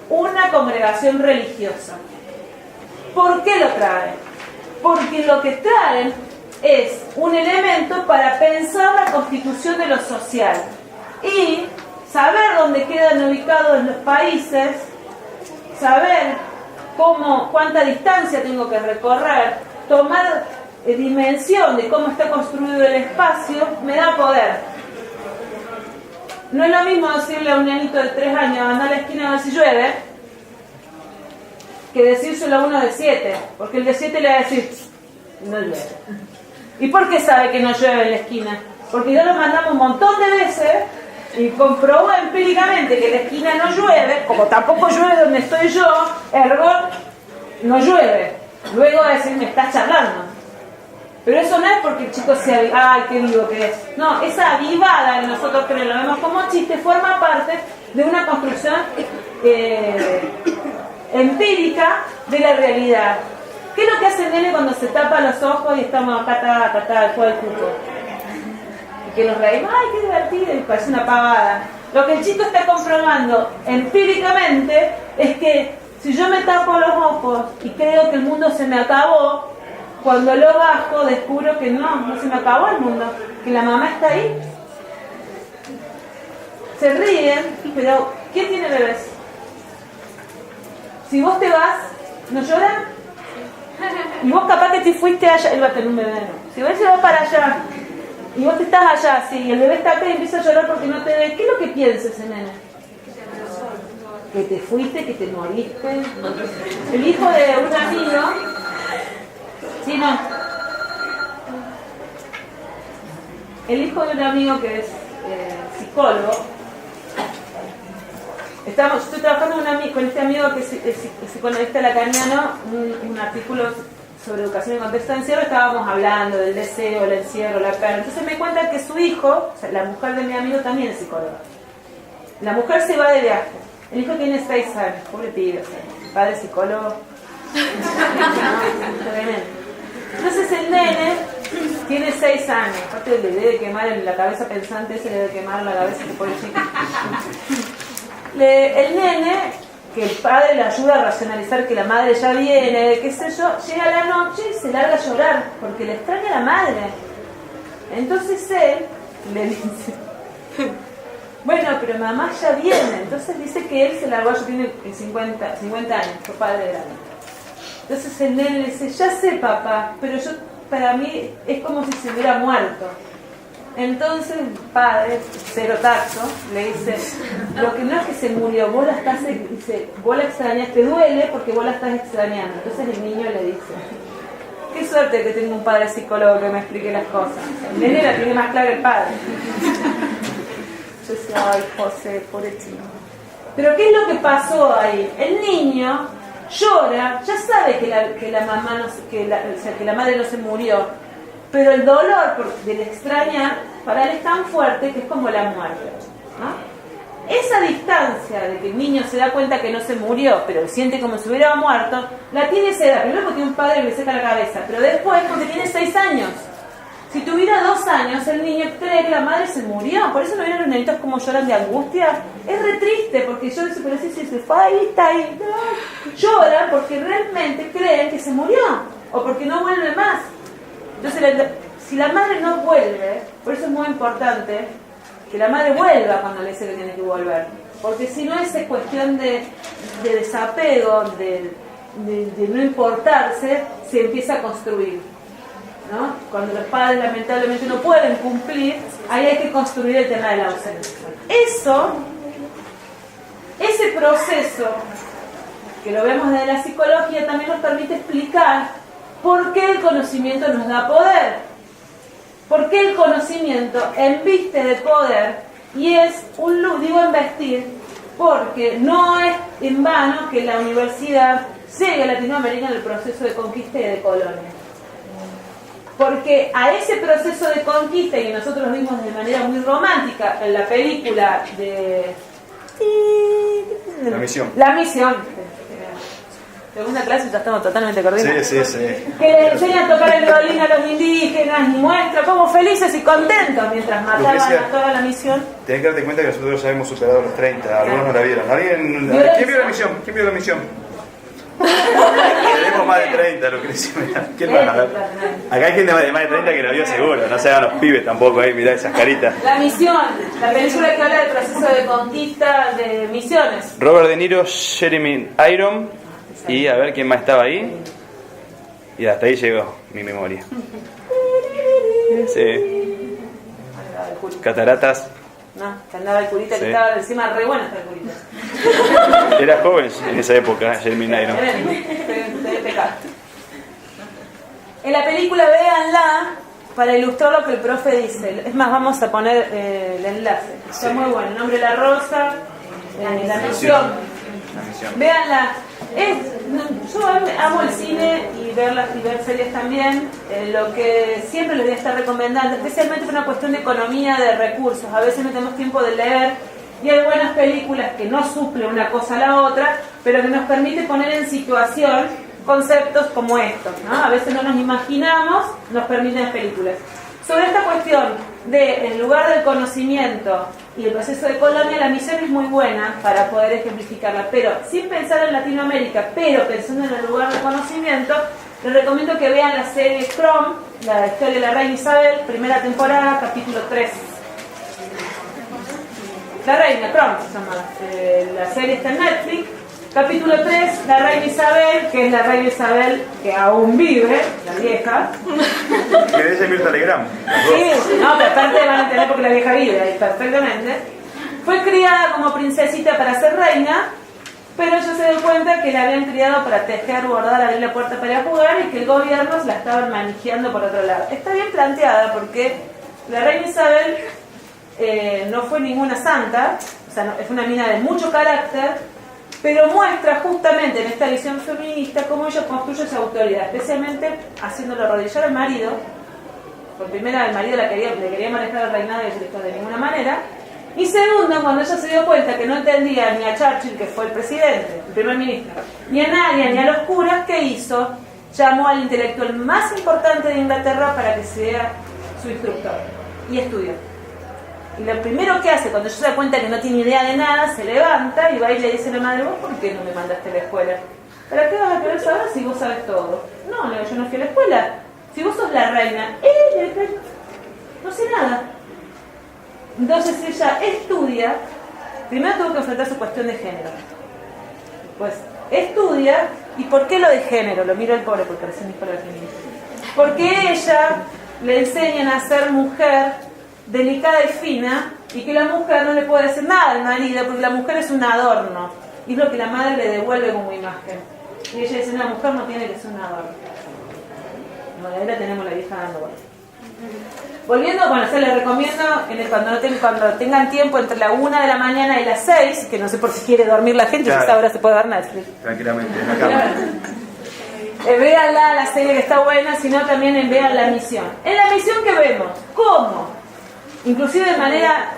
una congregación religiosa. ¿Por qué lo traen? Porque lo que traen es un elemento para pensar la constitución de lo social y saber dónde quedan ubicados los países, saber cuánta distancia tengo que recorrer, tomar dimensión de cómo está construido el espacio, me da poder. No es lo mismo decirle a un nenito de 3 años anda a la esquina a ver si llueve, que decírselo a uno de 7, porque el de 7 le va a decir no llueve. ¿Y por qué sabe que no llueve en la esquina? Porque ya lo mandamos un montón de veces y comprobó empíricamente que en la esquina no llueve, como tampoco llueve donde estoy yo, ergo no llueve. Luego va a decir, me estás charlando. Pero eso no es porque el chico sea, ay, qué vivo que es. No, esa avivada que nosotros que lo vemos como chiste forma parte de una construcción empírica de la realidad. ¿Qué es lo que hace el nene cuando se tapa los ojos y estamos acá, después del cuco? Y que nos reímos, ¡ay, qué divertido! Y parece una pavada. Lo que el chico está comprobando empíricamente es que Si yo me tapo los ojos y creo que el mundo se me acabó, cuando lo bajo descubro que no se me acabó el mundo, que la mamá está ahí. Se ríen, pero ¿quién tiene bebés? Si vos te vas, ¿no lloran? Y vos capaz que te fuiste allá, él va a tener un bebé, ¿no? Si vos se va para allá y vos estás allá así y el bebé está acá y empieza a llorar porque no te ve, ¿qué es lo que piensa ese nene? Que te fuiste, que te moriste. El hijo de un amigo, sí, no, el hijo de un amigo que es psicólogo. Estoy trabajando con este amigo que es psicoanalista lacaniano, un artículo sobre educación en contexto de encierro. Estábamos hablando del deseo, el encierro, la pena. Entonces me cuenta que su hijo, o sea, la mujer de mi amigo también es psicóloga. La mujer se va de viaje. El hijo tiene 6 años, pobre pibe, o sea, padre psicólogo. Entonces el nene tiene 6 años. Aparte le debe quemar en la cabeza pensante, se le debe quemar la cabeza que pone chico. El nene, que el padre le ayuda a racionalizar que la madre ya viene, qué sé yo, llega a la noche y se larga a llorar porque le extraña a la madre. Entonces él le dice, bueno, pero mamá ya viene. Entonces dice que él se largó, yo tiene 50 años, fue padre grande. Entonces el nene le dice, ya sé papá, pero para mí es como si se hubiera muerto. Entonces el padre, cero tacto, le dice, lo que no es que se murió, vos la extrañas, te duele porque vos la estás extrañando. Entonces el niño le dice, qué suerte que tengo un padre psicólogo que me explique las cosas. El nene la tiene más clara que el padre. Yo decía, ay José, pobre chico. Pero ¿qué es lo que pasó ahí? El niño llora, ya sabe que la mamá que la madre no se murió. Pero el dolor del extrañar para él es tan fuerte que es como la muerte, ¿no? Esa distancia de que el niño se da cuenta que no se murió, pero siente como si hubiera muerto, la tiene esa edad. Primero porque tiene un padre que le seca la cabeza, pero después porque tiene 6 años. Si tuviera 2 años, el niño cree que la madre se murió. Por eso no vieron los nenitos como lloran de angustia. Es re triste, porque yo digo, pero si se fue ahí, está ahí. No. Lloran porque realmente creen que se murió, o porque no vuelve más. Entonces, si la madre no vuelve, por eso es muy importante que la madre vuelva cuando le dice que tiene que volver. Porque si no, es cuestión de desapego, de no importarse, se empieza a construir, ¿no? Cuando los padres lamentablemente no pueden cumplir, ahí hay que construir el tema de la ausencia. Ese proceso, que lo vemos desde la psicología, también nos permite explicar ¿por qué el conocimiento nos da poder? ¿Por qué el conocimiento embiste de poder? Y es un digo embestir porque no es en vano que la universidad llegue a Latinoamérica en el proceso de conquista y de colonia. Porque a ese proceso de conquista, y nosotros lo vimos de manera muy romántica en la película de La Misión. Segunda clase ya estamos totalmente coordinados. Sí. Que le enseña a tocar el violín a los indígenas y muestra cómo felices y contentos mientras mataban a toda la misión. Tenés que darte cuenta que nosotros ya hemos superado los 30, algunos no la vieron. ¿Quién vio la misión? ¿Quién vio la misión? Tenemos más de 30, Lucrecia. ¿Quién más? Acá hay gente de más de 30 que la vio seguro. No se hagan los pibes tampoco ahí, mirá esas caritas. La Misión, la película que habla del proceso de conquista de misiones. Robert De Niro, Jeremy Irons y a ver quién más estaba ahí. Y hasta ahí llegó mi memoria. Sí. Cataratas. No, que andaba el curita, Sí. que estaba encima re bueno hasta el curita. Era joven en esa época, Jeremy Irons. En la película, véanla para ilustrar lo que el profe dice. Es más, vamos a poner el enlace. Está muy bueno. El nombre de la rosa, la misión. Véanla. Yo amo el cine y ver series también. Lo que siempre les voy a estar recomendando, especialmente por una cuestión de economía de recursos. A veces no tenemos tiempo de leer y hay buenas películas que no suplen una cosa a la otra, pero que nos permite poner en situación conceptos como estos, ¿no? A veces no nos imaginamos, nos permiten las películas. Sobre esta cuestión del lugar del conocimiento y el proceso de colonia, la misión es muy buena para poder ejemplificarla, pero sin pensar en Latinoamérica, pero pensando en el lugar del conocimiento, les recomiendo que vean la serie Chrome, la historia de la reina Isabel, primera temporada, capítulo 3. La reina, Chrome se llama, la serie está en Netflix. Capítulo 3, la reina Isabel, que es la reina Isabel que aún vive, la vieja. Que de ella Mirta Legrand. Sí, no, pero aparte van a entender porque la vieja vive ahí perfectamente. Fue criada como princesita para ser reina, pero ella se dio cuenta que la habían criado para tejer, bordar, abrir la puerta para jugar y que el gobierno la estaba manejando por otro lado. Está bien planteada porque la reina Isabel no fue ninguna santa, o sea, es una mina de mucho carácter, pero muestra justamente en esta visión feminista cómo ella construye su autoridad, especialmente haciéndolo arrodillar al marido. Por primera vez el marido le quería manejar el reinado y ella dijo de ninguna manera. Y segundo, cuando ella se dio cuenta que no entendía ni a Churchill, que fue el presidente, el primer ministro, ni a nadie, ni a los curas, ¿qué hizo? Llamó al intelectual más importante de Inglaterra para que sea su instructor y estudió. Y lo primero que hace cuando ella se da cuenta que no tiene idea de nada, se levanta y va y le dice a la madre: ¿vos por qué no me mandaste a la escuela? ¿Para qué vas a querer saber si vos sabes todo? No, yo no fui a la escuela. Si vos sos la reina, no sé nada. Entonces ella estudia, primero tuvo que enfrentar su cuestión de género. Pues estudia, ¿y por qué lo de género? Lo miro al pobre porque recién dijo la feminista. Porque ella le enseñan a ser mujer delicada y fina, y que la mujer no le puede decir nada al marido porque la mujer es un adorno, y es lo que la madre le devuelve como imagen. Y ella dice: una mujer no tiene que ser un adorno. Bueno, ahí la tenemos la vieja dando vueltas. Volviendo, bueno, se les recomiendo cuando tengan tiempo entre la 1 de la mañana y las 6, que no sé por qué quiere dormir la gente, claro. Si esa hora se puede ver Netflix. Tranquilamente, en la cama. Véanla, la serie que está buena, sino también vean La Misión. En La Misión, ¿qué vemos? ¿Cómo? Inclusive de manera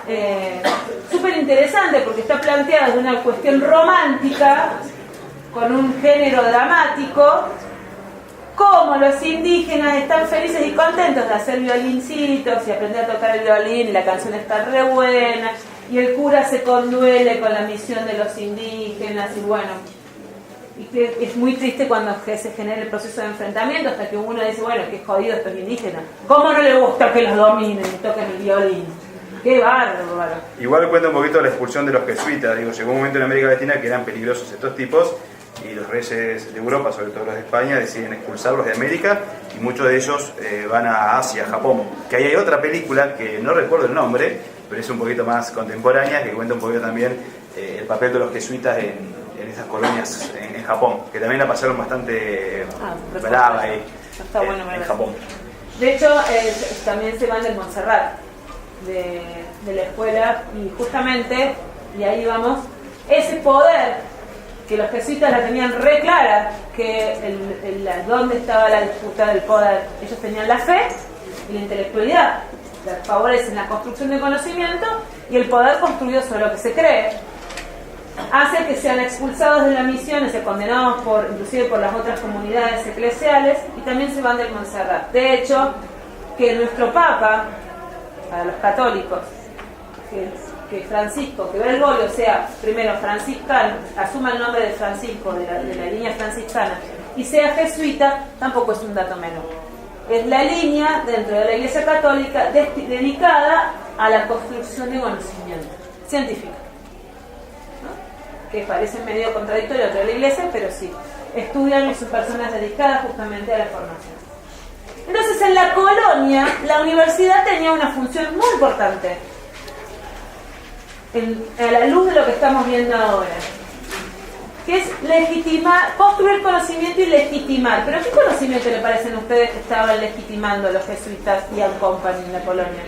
súper interesante, porque está planteada de una cuestión romántica, con un género dramático, cómo los indígenas están felices y contentos de hacer violincitos y aprender a tocar el violín, y la canción está re buena, y el cura se conduele con la misión de los indígenas, y bueno, y que es muy triste cuando se genera el proceso de enfrentamiento, hasta que uno dice: bueno, qué jodido estos indígenas, ¿cómo no le gusta que los dominen y toquen el violín? ¡Qué bárbaro! Igual cuenta un poquito de la expulsión de los jesuitas. Llegó un momento en América Latina que eran peligrosos estos tipos, y los reyes de Europa, sobre todo los de España, deciden expulsarlos de América, y muchos de ellos van a Asia, Japón. Que ahí hay otra película que no recuerdo el nombre, pero es un poquito más contemporánea, que cuenta un poquito también el papel de los jesuitas en esas colonias en Japón, que también la pasaron bastante brava ahí, en Japón. De hecho, también se van del Montserrat, de la escuela, y justamente, y ahí vamos, ese poder que los jesuitas la tenían re clara, que dónde estaba la disputa del poder. Ellos tenían la fe y la intelectualidad, que favorecen la construcción de conocimiento, y el poder construido sobre lo que se cree hace que sean expulsados de la misión, se condenados inclusive por las otras comunidades eclesiales, y también se van del Montserrat. De hecho, que nuestro Papa, para los católicos, que Francisco, que Bergoglio sea primero franciscano, asuma el nombre de Francisco, de la línea franciscana, y sea jesuita, tampoco es un dato menor. Es la línea dentro de la Iglesia Católica dedicada a la construcción de conocimiento científico, que parece medio contradictorio dentro de la Iglesia, pero sí, estudian y son personas dedicadas justamente a la formación. Entonces, en la colonia, la universidad tenía una función muy importante, a la luz de lo que estamos viendo ahora, que es legitimar, construir conocimiento y legitimar. ¿Pero qué conocimiento le parecen a ustedes que estaban legitimando los jesuitas y Al Company en la colonia?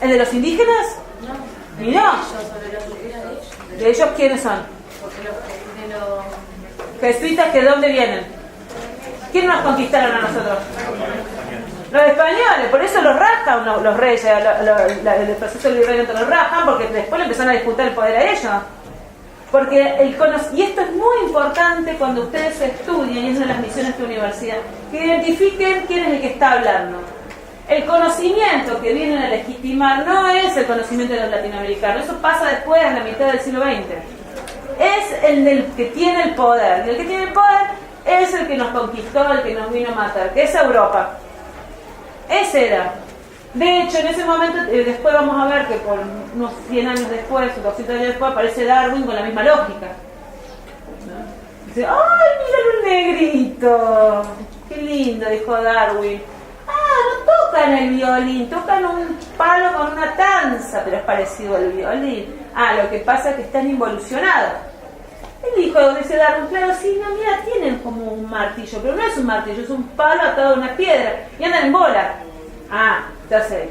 ¿El de los indígenas? No. Mirá. ¿De ellos quiénes son? Jesuitas, ¿que dónde vienen? ¿Quién nos conquistaron a nosotros? Los españoles. Por eso los rajan los reyes, el proceso del virreinato los rajan, porque después le empezaron a disputar el poder a ellos. Porque y esto es muy importante cuando ustedes estudian, y es una de las misiones de la universidad, que identifiquen quién es el que está hablando. El conocimiento que vienen a legitimar no es el conocimiento de los latinoamericanos, eso pasa después, en la mitad del siglo XX. Es el del que tiene el poder, y el que tiene el poder es el que nos conquistó, el que nos vino a matar, que es Europa. Ese era. De hecho, en ese momento, después vamos a ver que por unos 100 años después, o 200 años después, aparece Darwin con la misma lógica. ¿No? Dice, ¡ay, mira un negrito! ¡Qué lindo!, dijo Darwin. No tocan el violín, tocan un palo con una tanza, pero es parecido al violín. Lo que pasa es que están involucionados. Él dijo, dice Darwin, claro, sí, no, mira, tienen como un martillo, pero no es un martillo, es un palo atado a una piedra y andan en bola. Ya sé.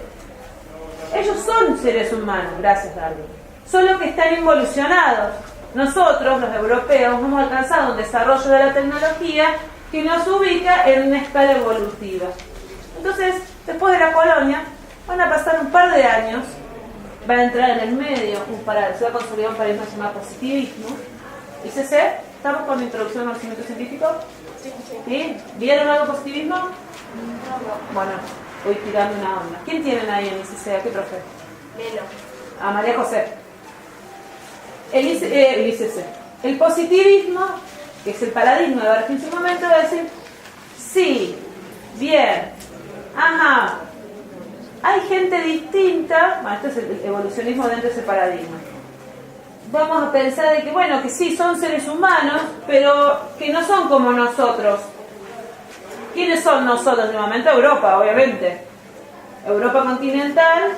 Ellos son seres humanos, gracias Darwin. Solo que están involucionados. Nosotros, los europeos, hemos alcanzado un desarrollo de la tecnología que nos ubica en una escala evolutiva. Entonces, después de la colonia, van a pasar un par de años, va a entrar en el medio, se va a consolidar un paradigma llamado positivismo. ¿ICC? ¿Estamos con la introducción al conocimiento científico? Sí. ¿Vieron algo de positivismo? Bueno, voy tirando una onda. ¿Quién tienen ahí en ICC? ¿A qué profe? Lelo. A María José. El ICC. El positivismo, que es el paradigma de Barthes en su momento, va a decir, sí, bien, ajá, hay gente distinta. Esto es el evolucionismo dentro de ese paradigma. Vamos a pensar de que, bueno, que sí, son seres humanos, pero que no son como nosotros. ¿Quiénes son nosotros? De momento Europa, obviamente. Europa continental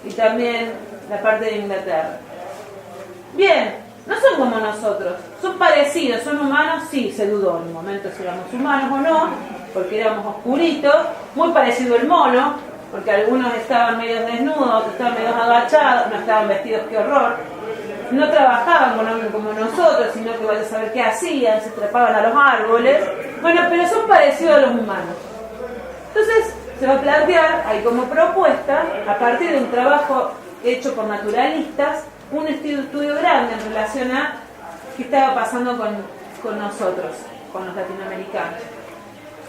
y también la parte de Inglaterra. Bien, no son como nosotros, son parecidos, son humanos, sí, se dudó en un momento si éramos humanos o no, porque éramos oscuritos, muy parecido el mono, porque algunos estaban medio desnudos, otros estaban medio agachados, no estaban vestidos, qué horror. No trabajaban como nosotros, sino que vaya a saber qué hacían, se trepaban a los árboles. Bueno, pero son parecidos a los humanos. Entonces, se va a plantear, ahí como propuesta, a partir de un trabajo hecho por naturalistas, un estudio grande en relación a qué estaba pasando con nosotros, con los latinoamericanos.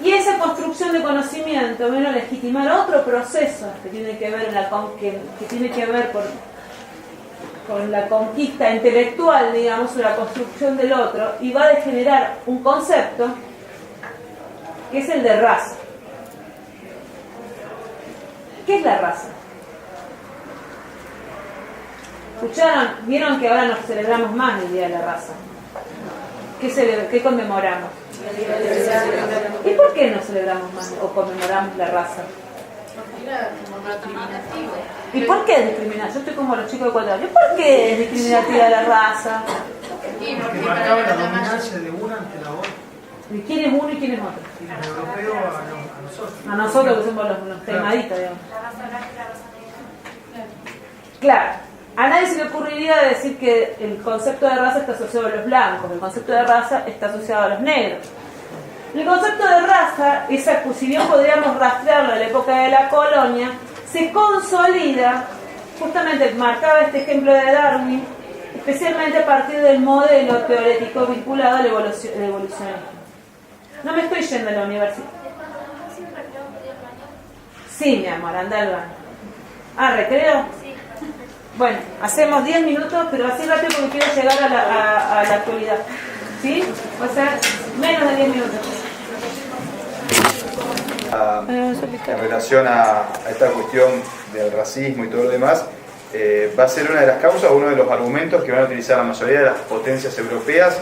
Y esa construcción de conocimiento vino a legitimar otro proceso que tiene que ver, que tiene que ver con la conquista intelectual, digamos, o la construcción del otro, y va a degenerar un concepto que es el de raza. ¿Qué es la raza? ¿Escucharon? ¿Vieron que ahora nos celebramos más el Día de la Raza? ¿Qué conmemoramos? ¿Y por qué no celebramos más o conmemoramos la raza? ¿Y por qué es discriminativa? Yo estoy como los chicos de 4 años. ¿Por qué es discriminativa la raza? Porque marcaba la dominancia de una ante la otra. ¿Y quién es uno y quién es otro? Y el europeo a nosotros. A nosotros que somos los temaditos, digamos. Claro. A nadie se le ocurriría decir que el concepto de raza está asociado a los blancos, el concepto de raza está asociado a los negros. El concepto de raza, si bien podríamos rastrearlo en la época de la colonia, se consolida, justamente marcaba este ejemplo de Darwin, especialmente a partir del modelo teórico vinculado al evolucionismo. No me estoy yendo a la universidad. Sí, mi amor, anda al baño. ¿Recreo? Bueno, hacemos 10 minutos, pero así rápido porque quiero llegar a la actualidad. ¿Sí? Va a ser menos de 10 minutos. En relación a esta cuestión del racismo y todo lo demás, va a ser una de las causas, uno de los argumentos que van a utilizar la mayoría de las potencias europeas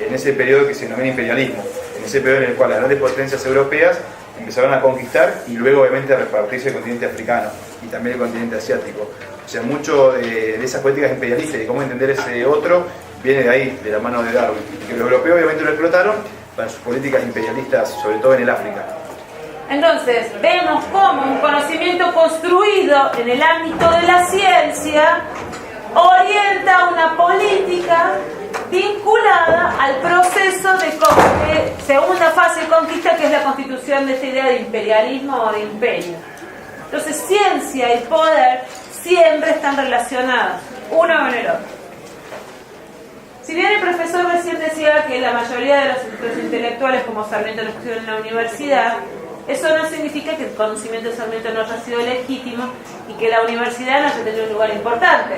en ese periodo que se denomina imperialismo, en ese periodo en el cual las grandes potencias europeas empezaron a conquistar y luego obviamente a repartirse el continente africano y también el continente asiático. O sea, mucho de esas políticas imperialistas y de cómo entender ese otro viene de ahí, de la mano de Darwin, que los europeos obviamente lo explotaron para sus políticas imperialistas, sobre todo en el África. Entonces, vemos cómo un conocimiento construido en el ámbito de la ciencia orienta una política vinculada al proceso de segunda fase de conquista, que es la constitución de esta idea de imperialismo o de imperio. Entonces, ciencia y poder siempre están relacionados, uno con el otro. Si bien el profesor recién decía que la mayoría de los intelectuales como Sarmiento lo estudian en la universidad, Eso no significa que el conocimiento solamente no haya sido legítimo y que la universidad no haya tenido un lugar importante.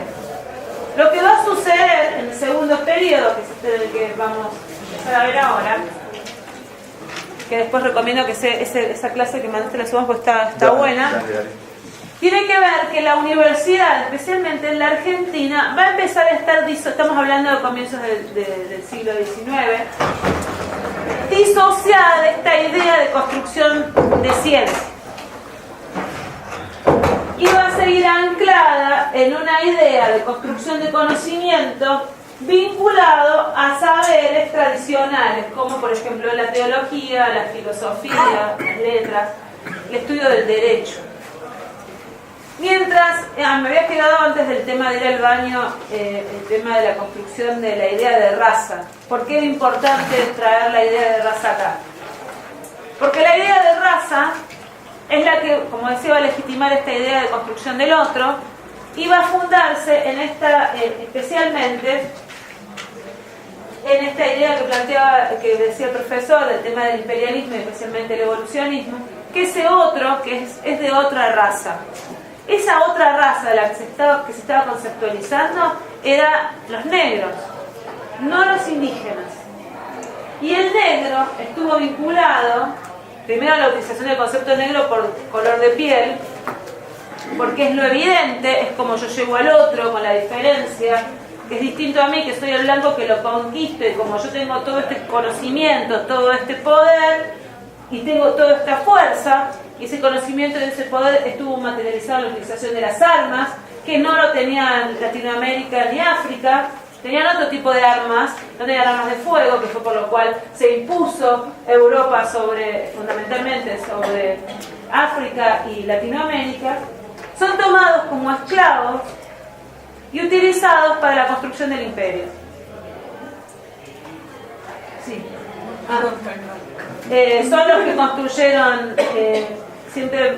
Lo que va a suceder en el segundo periodo, que es el que vamos a empezar a ver ahora, que después recomiendo que esa clase que mandaste la subamos porque está buena, tiene que ver que la universidad, especialmente en la Argentina, va a empezar a estar, estamos hablando de comienzos del siglo XIX, disociada de esta idea de construcción de ciencia. Y va a seguir anclada en una idea de construcción de conocimiento vinculado a saberes tradicionales, como por ejemplo la teología, la filosofía, las letras, el estudio del derecho. Mientras, me había quedado antes del tema de ir al baño, el tema de la construcción de la idea de raza. ¿Por qué era importante traer la idea de raza acá? Porque la idea de raza es la que, como decía, va a legitimar esta idea de construcción del otro y va a fundarse en esta, especialmente en esta idea que planteaba, que decía el profesor, del tema del imperialismo y especialmente el evolucionismo, que ese otro, que es de otra raza. Esa otra raza de la que se estaba conceptualizando era los negros, no los indígenas. Y el negro estuvo vinculado, primero a la utilización del concepto negro por color de piel, porque es lo evidente, es como yo llego al otro, con la diferencia, que es distinto a mí, que soy el blanco que lo conquisto, y como yo tengo todo este conocimiento, todo este poder, y tengo toda esta fuerza, y ese conocimiento y ese poder estuvo materializado en la utilización de las armas, que no lo tenían Latinoamérica ni África, tenían otro tipo de armas, no tenían armas de fuego, que fue por lo cual se impuso Europa fundamentalmente sobre África y Latinoamérica. Son tomados como esclavos y utilizados para la construcción del imperio. Sí. Son los que construyeron, siempre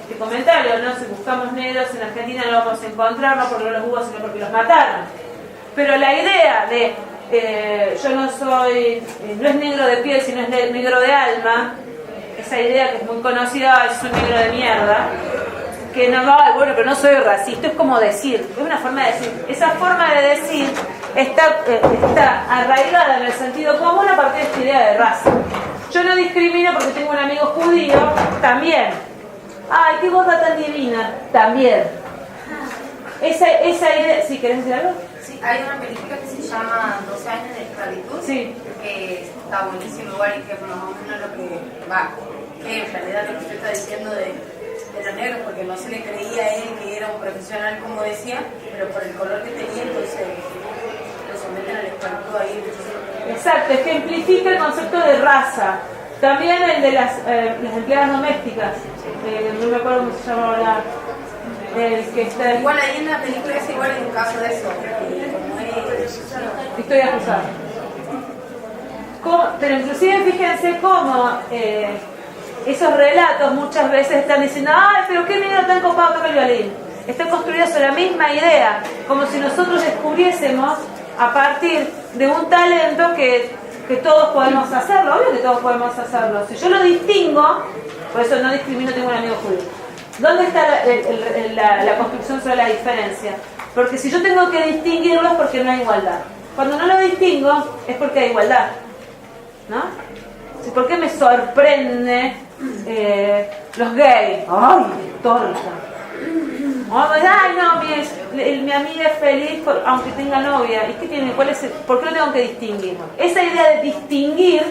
este comentario, ¿no? Si buscamos negros en Argentina no vamos a encontrar, no porque no los hubo, sino porque los mataron. Pero la idea de yo no soy, no es negro de piel, sino es negro de alma, esa idea que es muy conocida, es un negro de mierda, que no, bueno, pero no soy racista, es como decir, es una forma de decir. Esa forma de decir está arraigada en el sentido común a partir de esta idea de raza. Yo no discrimino porque tengo un amigo judío, también. Ay, qué gorda tan divina, también. Esa idea, ¿sí querés decir algo? Sí, hay una película que se llama 12 años de esclavitud, sí, que está buenísimo igual y que por más o menos lo que va, que en realidad lo que usted está diciendo de los negros, porque no se le creía a él que era un profesional como decía, pero por el color que tenía, entonces lo someten al esclavitud ahí. Exacto, ejemplifica el concepto de raza. También el de las empleadas domésticas, no me acuerdo cómo se llama ahora. Que está igual ahí en la película es igual en un caso de eso, estoy acusada. Pero inclusive fíjense cómo esos relatos muchas veces están diciendo, ay, pero qué negro tan copado toca el violín. Está construido sobre la misma idea, como si nosotros descubriésemos a partir de un talento que todos podemos hacerlo, obvio que todos podemos hacerlo. Si yo lo distingo, por eso no discrimino, tengo un amigo judío. ¿Dónde está la construcción sobre la diferencia? Porque si yo tengo que distinguirlo es porque no hay igualdad. Cuando no lo distingo es porque hay igualdad, ¿no? ¿Por qué me sorprende los gays? ¡Ay, qué torta! ¡Ay, no, mi amiga es feliz aunque tenga novia! ¿Y qué tiene? ¿Por qué lo tengo que distinguir? Esa idea de distinguir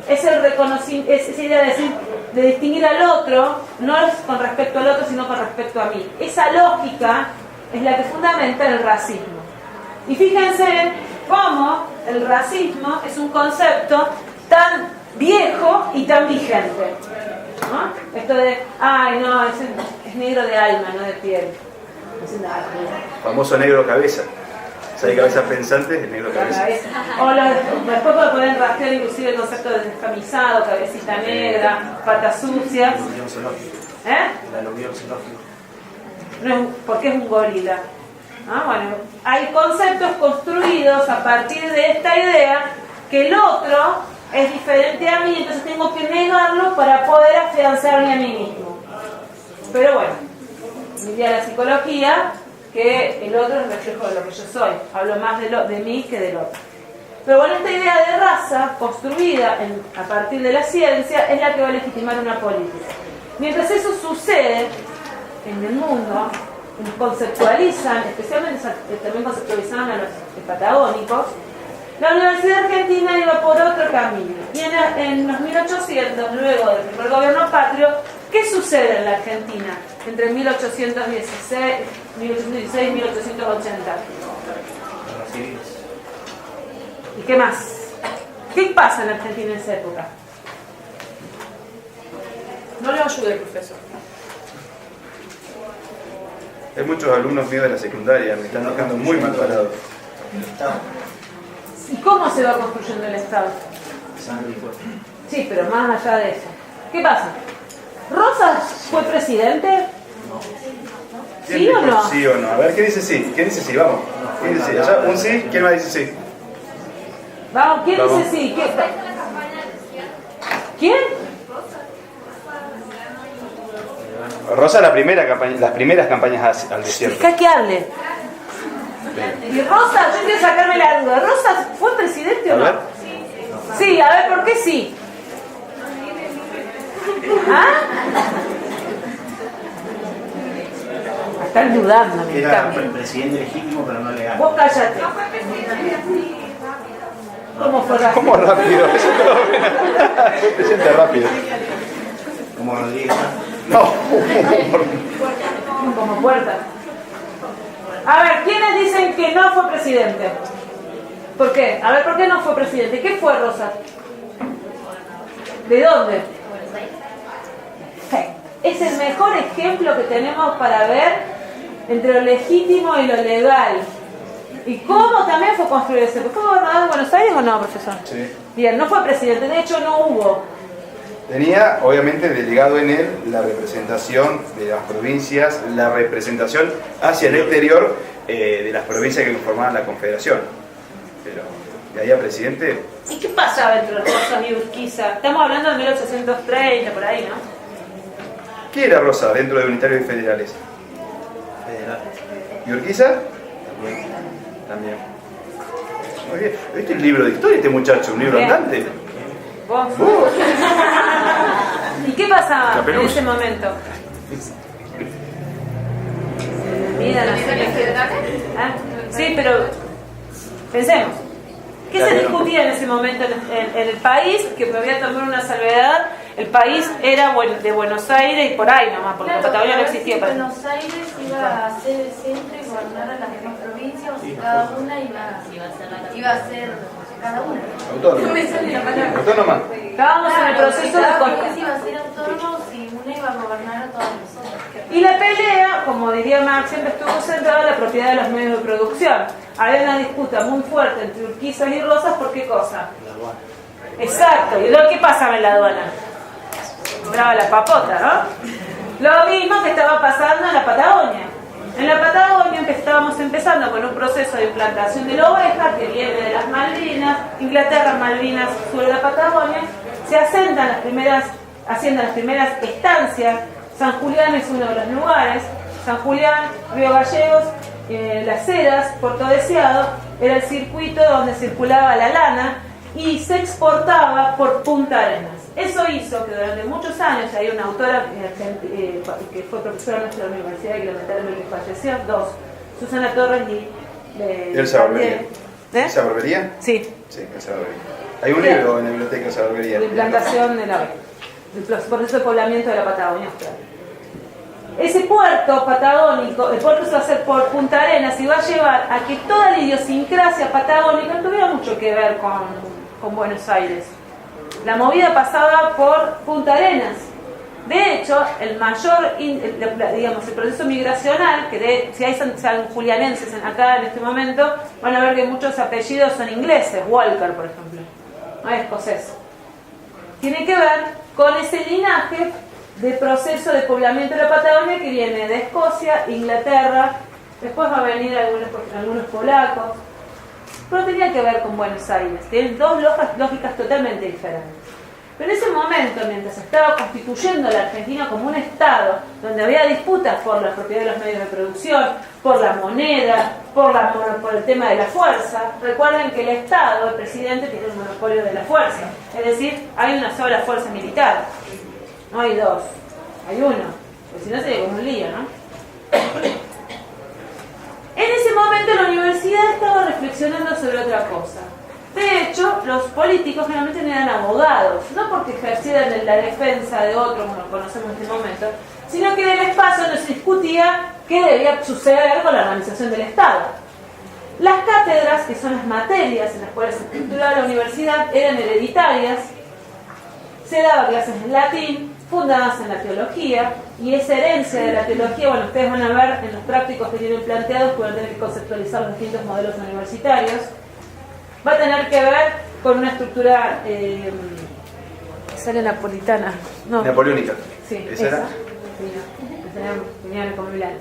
es el reconocimiento, esa idea de decir, de distinguir al otro, no es con respecto al otro, sino con respecto a mí. Esa lógica es la que fundamenta el racismo. Y fíjense cómo el racismo es un concepto tan viejo y tan vigente, ¿no? Esto de, ay, no, es negro de alma, no de piel. Famoso negro cabeza. Si hay cabeza pensante, el negro cabeza. O después pueden rastrear inclusive el concepto de descamisado, cabecita negra, patas sucias. El aluvión xenófico. No, porque es un gorila. Bueno, hay conceptos construidos a partir de esta idea que el otro es diferente a mí, entonces tengo que negarlo para poder afianzarme a mí mismo. Pero bueno, diría la psicología que el otro es reflejo de lo que yo soy. Hablo más de mí que del otro. Pero bueno, esta idea de raza, construida a partir de la ciencia, es la que va a legitimar una política. Mientras eso sucede en el mundo, conceptualizan, especialmente también conceptualizaban a los patagónicos, la Universidad Argentina iba por otro camino. Y en los 1800, luego del primer gobierno patrio, ¿qué sucede en la Argentina entre 1816 y 1880? ¿Y qué más? ¿Qué pasa en la Argentina en esa época? No le ayude, profesor. Hay muchos alumnos míos de la secundaria, me están dejando muy mal parados. ¿Y cómo se va construyendo el Estado? Sí, pero más allá de eso. ¿Qué pasa? ¿Rosas fue presidente? No. ¿Sí o no? Sí o no. A ver, ¿quién dice sí? ¿Quién dice sí? Vamos. ¿Quién dice sí? Allá, un sí, ¿quién más dice sí? Vamos, ¿quién Vamos. dice sí? ¿Quién? Rosa la primera campaña, las primeras campañas al desierto. ¿Qué hable? ¿Y Rosa? Yo quiero sacarme la duda. ¿Rosa fue presidente o no? A ver. Sí, a ver, ¿por qué sí? ¿Ah? Están dudando, me Era encanta. el presidente legítimo, pero no legal. Vos cállate. ¿Cómo fue rápido? ¿Cómo rápido? Fue presidente rápido. Como Rodríguez. No. Como puerta. A ver, ¿quiénes dicen que no fue presidente? ¿Por qué? A ver, ¿por qué no fue presidente? ¿Qué fue Rosa? ¿De dónde? Es el mejor ejemplo que tenemos para ver entre lo legítimo y lo legal. ¿Y cómo también fue construido ese? ¿Fue gobernador de Buenos Aires o no, profesor? Sí. Bien, no fue presidente, de hecho no hubo. Tenía, obviamente, delegado en él la representación de las provincias, la representación hacia el exterior de las provincias que conformaban la Confederación. Pero de ahí a presidente... ¿Y qué pasaba entre Rosas y Urquiza? Estamos hablando de 1830, por ahí, ¿no? ¿Qué era Rosa dentro de unitarios y federales? Federal. ¿Y Urquiza? También. Muy bien. ¿Viste el libro de historia este muchacho? ¿Un libro Bien. andante? ¿Vos? ¿Y qué pasaba Capeluz. en ese momento? Mira, no sé. ¿Ah? Sí, pero pensemos. ¿Qué se discutía en ese momento en el país? Que me voy a tomar una salvedad. El país era de Buenos Aires y por ahí nomás, porque la Patagonia no existía. Buenos Aires iba a ser el centro y gobernar a las demás provincias, o si cada una iba a ser cada una. Autónoma. No me sale la palabra. Autónoma. Estábamos en el proceso de cada construcción. provincia iba a ser autónomo y una iba a gobernar a todas nosotras. Y la pelea, como diría Marx, siempre estuvo centrada en la propiedad de los medios de producción. Había una disputa muy fuerte entre Urquiza y Rosas, ¿por qué cosa? Exacto. ¿Y luego qué pasaba en la aduana? Brava la papota, ¿no? Lo mismo que estaba pasando en la Patagonia. En la Patagonia estábamos empezando con un proceso de implantación de la oveja que viene de las Malvinas, Inglaterra, Malvinas, sur de la Patagonia, se asentan haciendo las primeras estancias. San Julián es uno de los lugares. San Julián, Río Gallegos, Las Heras, Puerto Deseado, era el circuito donde circulaba la lana y se exportaba por Punta Arenas. Eso hizo que durante muchos años, hay una autora que fue profesora de nuestra universidad y que lamentablemente falleció, Susana Torres y Elsa Barbería. ¿Eh? ¿Elsa Barbería? Sí. Sí, Elsa Barbería. Hay un libro en la biblioteca de Elsa Barbería. La implantación de la el proceso de poblamiento de la Patagonia Austral. Ese puerto patagónico, el puerto se va a hacer por Punta Arenas y va a llevar a que toda la idiosincrasia patagónica no tuviera mucho que ver con Buenos Aires. La movida pasaba por Punta Arenas. De hecho, el mayor, digamos, el proceso migracional, que si hay sanjulianenses acá en este momento, van a ver que muchos apellidos son ingleses, Walker, por ejemplo, no es escocés. Tiene que ver con ese linaje de proceso de poblamiento de la Patagonia que viene de Escocia, Inglaterra, después va a venir algunos polacos. pero no tenía que ver con Buenos Aires. Tienen dos lógicas totalmente diferentes. Pero en ese momento, mientras se estaba constituyendo la Argentina como un Estado, donde había disputas por la propiedad de los medios de producción, por la moneda, por el tema de la fuerza, recuerden que el Estado, el presidente, tiene el monopolio de la fuerza. Es decir, hay una sola fuerza militar. No hay dos, hay uno. Porque si no sería como un lío, ¿no? En ese momento la universidad estaba reflexionando sobre otra cosa. De hecho, los políticos generalmente no eran abogados, no porque ejercieran la defensa de otro, como lo conocemos en este momento, sino que en el espacio no se discutía qué debía suceder con la organización del Estado. Las cátedras, que son las materias en las cuales se estructuraba la universidad, eran hereditarias, se daba clases en latín, fundadas en la teología, y esa herencia de la teología, bueno, ustedes van a ver en los prácticos que tienen planteados, que van a tener que conceptualizar los distintos modelos universitarios, va a tener que ver con una estructura sale napolitana, no, Napoleónica. sí, ¿Esa era? Tenían como Milán.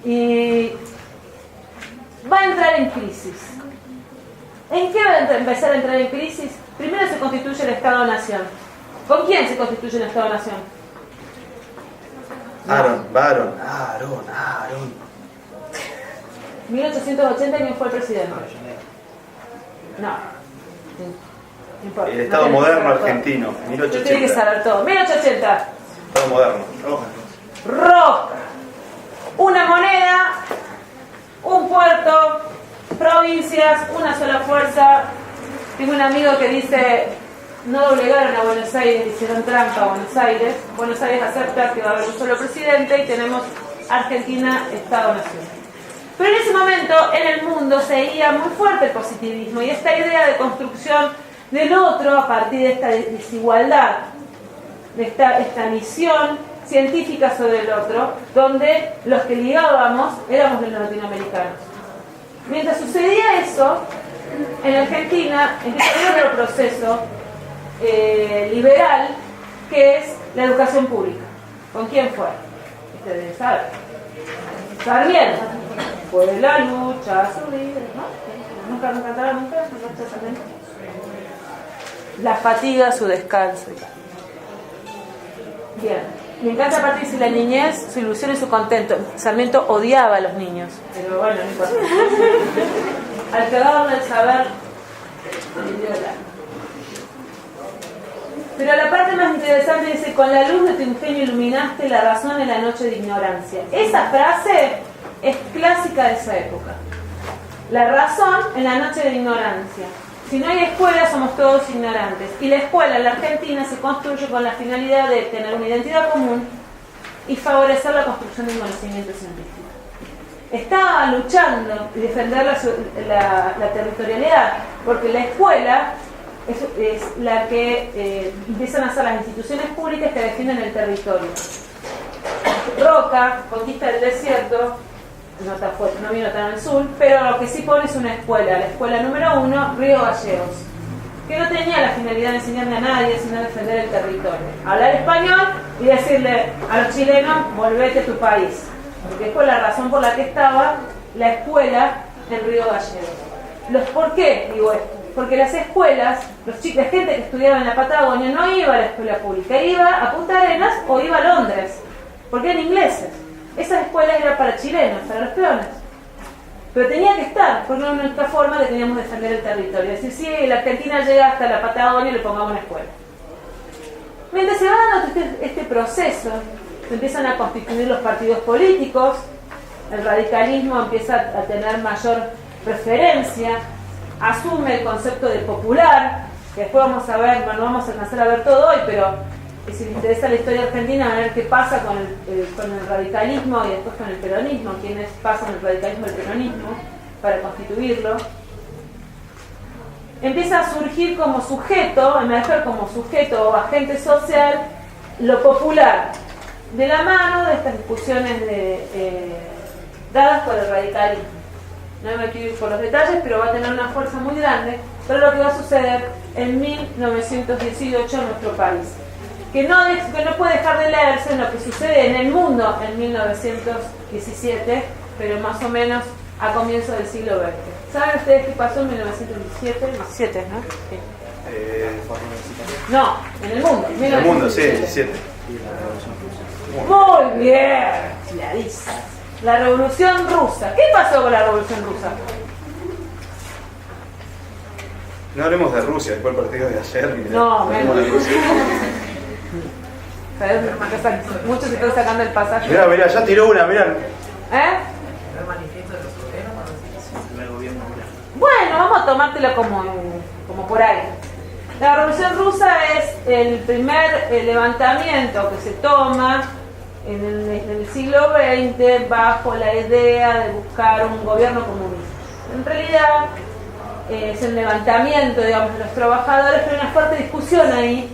Y va a entrar en crisis. ¿En qué va a empezar a entrar en crisis? Primero se constituye el Estado-Nación. ¿Con quién se constituye el Estado-Nación? Aaron. 1880, ¿quién fue el presidente? No importa. El Estado moderno argentino, Usted tiene que 1880. saber todo. 1880. Estado moderno. Roca. Una moneda, un puerto, provincias, una sola fuerza. Tengo un amigo que dice, no doblegaron a Buenos Aires, hicieron trampa a Buenos Aires. Buenos Aires acepta que va a haber un solo presidente y tenemos Argentina, Estado-Nación. Pero en ese momento en el mundo seguía muy fuerte el positivismo y esta idea de construcción del otro a partir de esta desigualdad, de esta visión científica sobre el otro, donde los que ligábamos éramos los latinoamericanos. Mientras sucedía eso, en Argentina empieza otro proceso liberal, que es la educación pública. ¿Con quién fue? Ustedes saben. Sarmiento. Fue la lucha, su vida, ¿no? Nunca cantaron nunca. La fatiga, su descanso. Bien. Me encanta aparte dice la niñez, su ilusión y su contento. Sarmiento odiaba a los niños, pero bueno, no importa. Al cagado del saber, pero la parte más interesante dice, con la luz de tu ingenio iluminaste la razón en la noche de ignorancia. Esa frase es clásica de esa época. La razón en la noche de ignorancia. Si no hay escuela, somos todos ignorantes. Y la escuela en la Argentina se construye con la finalidad de tener una identidad común y favorecer la construcción del conocimiento científico. Estaba luchando y defender la territorialidad, porque la escuela es la que empiezan a ser las instituciones públicas que defienden el territorio. Roca, conquista del desierto, no vino tan al sur, pero lo que sí pone es una escuela, la escuela número 1, Río Gallegos, que no tenía la finalidad de enseñarle a nadie, sino defender el territorio. Hablar español y decirle a los chilenos, volvete a tu país, porque fue la razón por la que estaba la escuela en Río Gallegos. ¿Por qué digo esto? Porque las escuelas, la gente que estudiaba en la Patagonia no iba a la escuela pública, iba a Punta Arenas o iba a Londres, porque eran ingleses. Esas escuelas eran para chilenos, para los peones. Pero tenía que estar, porque era la única forma que teníamos de defender el territorio. Es decir, si la Argentina llega hasta la Patagonia, le pongamos una escuela. Mientras se va dando este proceso, se empiezan a constituir los partidos políticos, el radicalismo empieza a tener mayor preferencia, asume el concepto de popular, que después vamos a ver, no vamos a alcanzar a ver todo hoy, pero si les interesa la historia argentina, van a ver qué pasa con el radicalismo y después con el peronismo, quiénes pasan el radicalismo y el peronismo para constituirlo. Empieza a surgir como sujeto, emerger como sujeto o agente social, lo popular, de la mano de estas discusiones dadas por el radicalismo. No me quiero ir por los detalles, pero va a tener una fuerza muy grande, pero lo que va a suceder en 1918 en nuestro país. Que no puede dejar de leerse en lo que sucede en el mundo en 1917, pero más o menos a comienzos del siglo XX. ¿Saben ustedes qué pasó en 1917? 17, ¿no? Sí. No, en el mundo. En el mundo, sí, 17. Muy bien, Clarisa. La Revolución Rusa. ¿Qué pasó con la Revolución Rusa? No hablemos de Rusia, después el partido de ayer. No, hablemos de Rusia. Muchos se están sacando el pasaje. Mirá, ya tiró una, mirá. ¿Eh? Bueno, vamos a tomártelo como por ahí. La Revolución Rusa es el primer levantamiento que se toma en el siglo XX bajo la idea de buscar un gobierno comunista. En realidad es el levantamiento, digamos, de los trabajadores, pero hay una fuerte discusión ahí,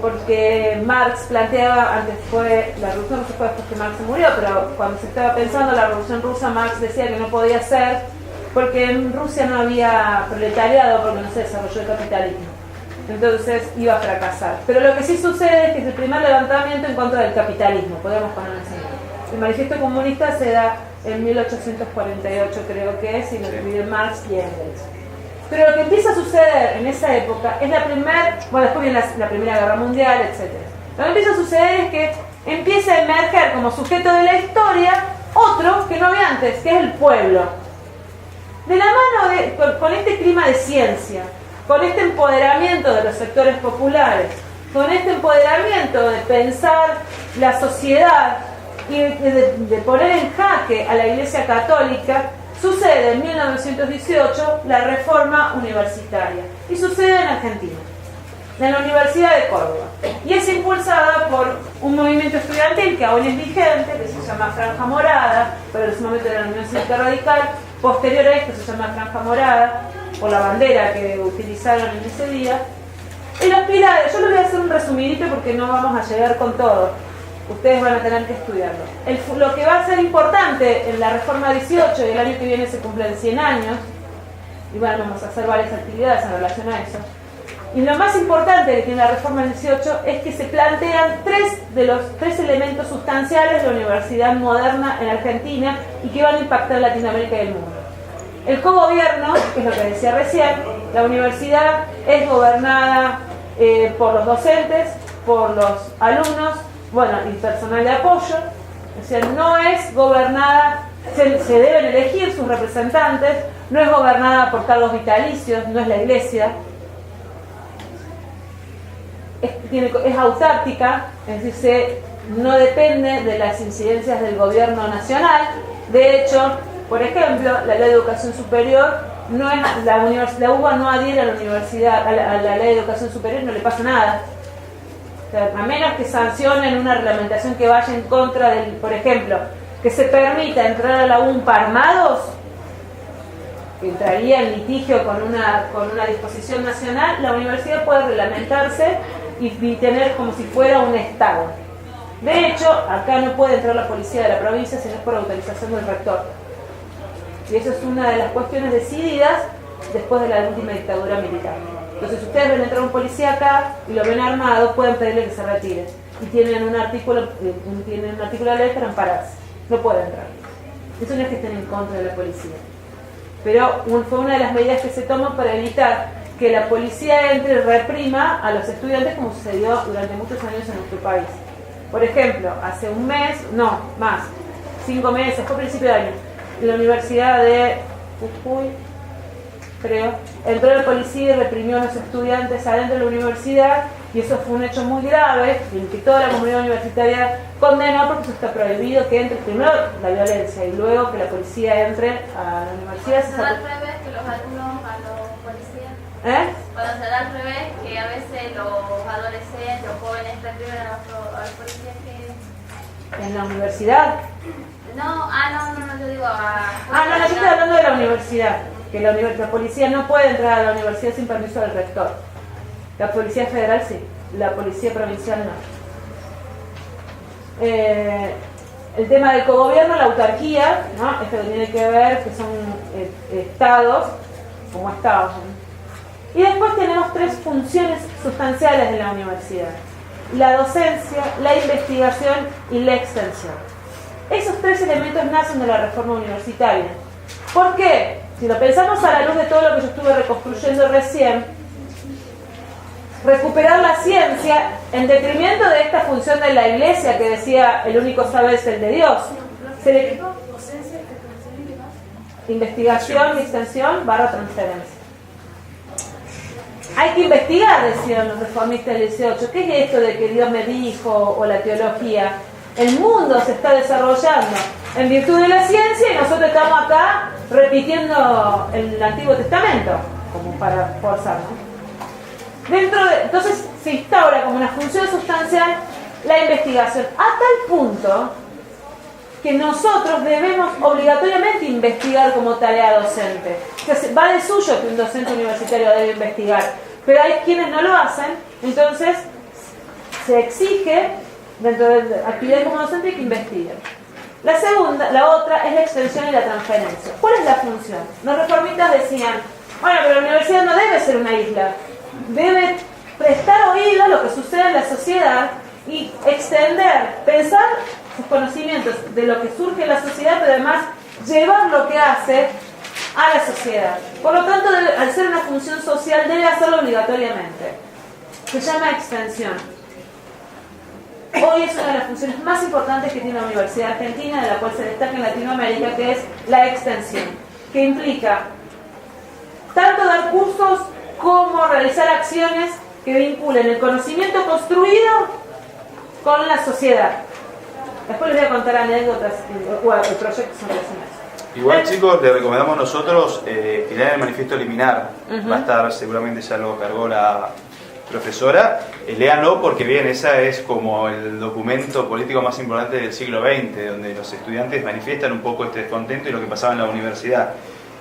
porque Marx planteaba, antes fue la Revolución Rusa, fue después que Marx se murió, pero cuando se estaba pensando la Revolución Rusa, Marx decía que no podía ser, porque en Rusia no había proletariado, porque no se desarrolló el capitalismo. Entonces iba a fracasar. Pero lo que sí sucede es que es el primer levantamiento en contra del capitalismo, podemos ponerlo así. El manifiesto comunista se da en 1848, creo que es, y lo escriben Marx y Engels. Pero lo que empieza a suceder en esa época es después viene la Primera Guerra Mundial, etc. Lo que empieza a suceder es que empieza a emerger como sujeto de la historia otro que no había antes, que es el pueblo. De la mano con este clima de ciencia, con este empoderamiento de los sectores populares, con este empoderamiento de pensar la sociedad y de poner en jaque a la Iglesia Católica, sucede en 1918 la reforma universitaria y sucede en Argentina, en la Universidad de Córdoba, y es impulsada por un movimiento estudiantil que aún es vigente, que se llama Franja Morada, pero en ese momento era la Unión Cívica Radical. Posterior a esto se llama Franja Morada, por la bandera que utilizaron en ese día. Y los pilares, yo les voy a hacer un resumidito porque no vamos a llegar con todo. Ustedes van a tener que estudiarlo. Lo que va a ser importante en la Reforma 18, y el año que viene se cumplen 100 años, y bueno, vamos a hacer varias actividades en relación a eso. Y lo más importante que tiene la Reforma 18 es que se plantean tres elementos sustanciales de la universidad moderna en Argentina y que van a impactar Latinoamérica y el mundo. El cogobierno, que es lo que decía recién, la universidad es gobernada por los docentes, por los alumnos, bueno, y personal de apoyo. O sea, no es gobernada, se deben elegir sus representantes, no es gobernada por cargos vitalicios, no es la iglesia. Es autárquica, es decir, no depende de las incidencias del gobierno nacional. De hecho, por ejemplo, la ley de educación superior, no es, la UBA no adhiere a la universidad, a la ley de educación superior, no le pasa nada. O sea, a menos que sancionen una reglamentación que vaya en contra del, por ejemplo, que se permita entrar a la UNPA armados, que entraría en litigio con una disposición nacional, la universidad puede reglamentarse y tener como si fuera un Estado. De hecho, acá no puede entrar la policía de la provincia si no es por autorización del rector. Y eso es una de las cuestiones decididas después de la última dictadura militar. Entonces, si ustedes ven entrar un policía acá y lo ven armado, pueden pedirle que se retire. Y tienen un artículo de la ley para ampararse. No puede entrar. Eso no es que estén en contra de la policía. Pero fue una de las medidas que se toman para evitar que la policía entre y reprima a los estudiantes, como sucedió durante muchos años en nuestro país. Por ejemplo, hace un mes, no, más, 5 meses, fue a principio de año, en la Universidad de Jujuy, creo, entró la policía y reprimió a los estudiantes adentro de la universidad, y eso fue un hecho muy grave, en que toda la comunidad universitaria condenó, porque eso está prohibido que entre primero la violencia y luego que la policía entre a la universidad. Se da al revés que los alumnos a los policías. Cuando se da al revés, que a veces los adolescentes, los jóvenes reprimen a los policías que... ¿En la universidad? No, yo digo yo estoy hablando de la universidad, que la policía no puede entrar a la universidad sin permiso del rector. La policía federal sí, la policía provincial no. El tema del cogobierno, la autarquía, ¿no? Esto tiene que ver que son estados, como estados, ¿no? Y después tenemos 3 funciones sustanciales de la universidad: la docencia, la investigación y la extensión. Esos 3 elementos nacen de la reforma universitaria. ¿Por qué? Si lo pensamos a la luz de todo lo que yo estuve reconstruyendo recién, recuperar la ciencia en detrimento de esta función de la Iglesia que decía el único saber es el de Dios. Investigación y extensión / transferencia. Hay que investigar, decían los reformistas del 18. ¿Qué es esto de que Dios me dijo o la teología? El mundo se está desarrollando en virtud de la ciencia y nosotros estamos acá repitiendo el Antiguo Testamento, como para forzar, ¿no? Entonces se instaura como una función sustancial la investigación, a tal punto que nosotros debemos obligatoriamente investigar como tarea docente. O sea, va de suyo que un docente universitario debe investigar, pero hay quienes no lo hacen, entonces se exige dentro de la actividad como docente que investiguen. La otra es la extensión y la transferencia. ¿Cuál es la función? Los reformistas decían, bueno, pero la universidad no debe ser una isla, debe prestar oído a lo que sucede en la sociedad y extender, pensar sus conocimientos de lo que surge en la sociedad, pero además llevar lo que hace a la sociedad. Por lo tanto, al ser una función social, debe hacerlo obligatoriamente. Se llama extensión. Hoy es una de las funciones más importantes que tiene la Universidad Argentina, de la cual se destaca en Latinoamérica, que es la extensión, que implica tanto dar cursos como realizar acciones que vinculen el conocimiento construido con la sociedad. Después les voy a contar anécdotas o proyectos en relación a eso. Igual, chicos, le recomendamos nosotros que lean el manifiesto Eliminar. Va a estar, seguramente ya lo cargó la profesora. Léanlo porque, bien, esa es como el documento político más importante del siglo XX, donde los estudiantes manifiestan un poco este descontento y lo que pasaba en la universidad.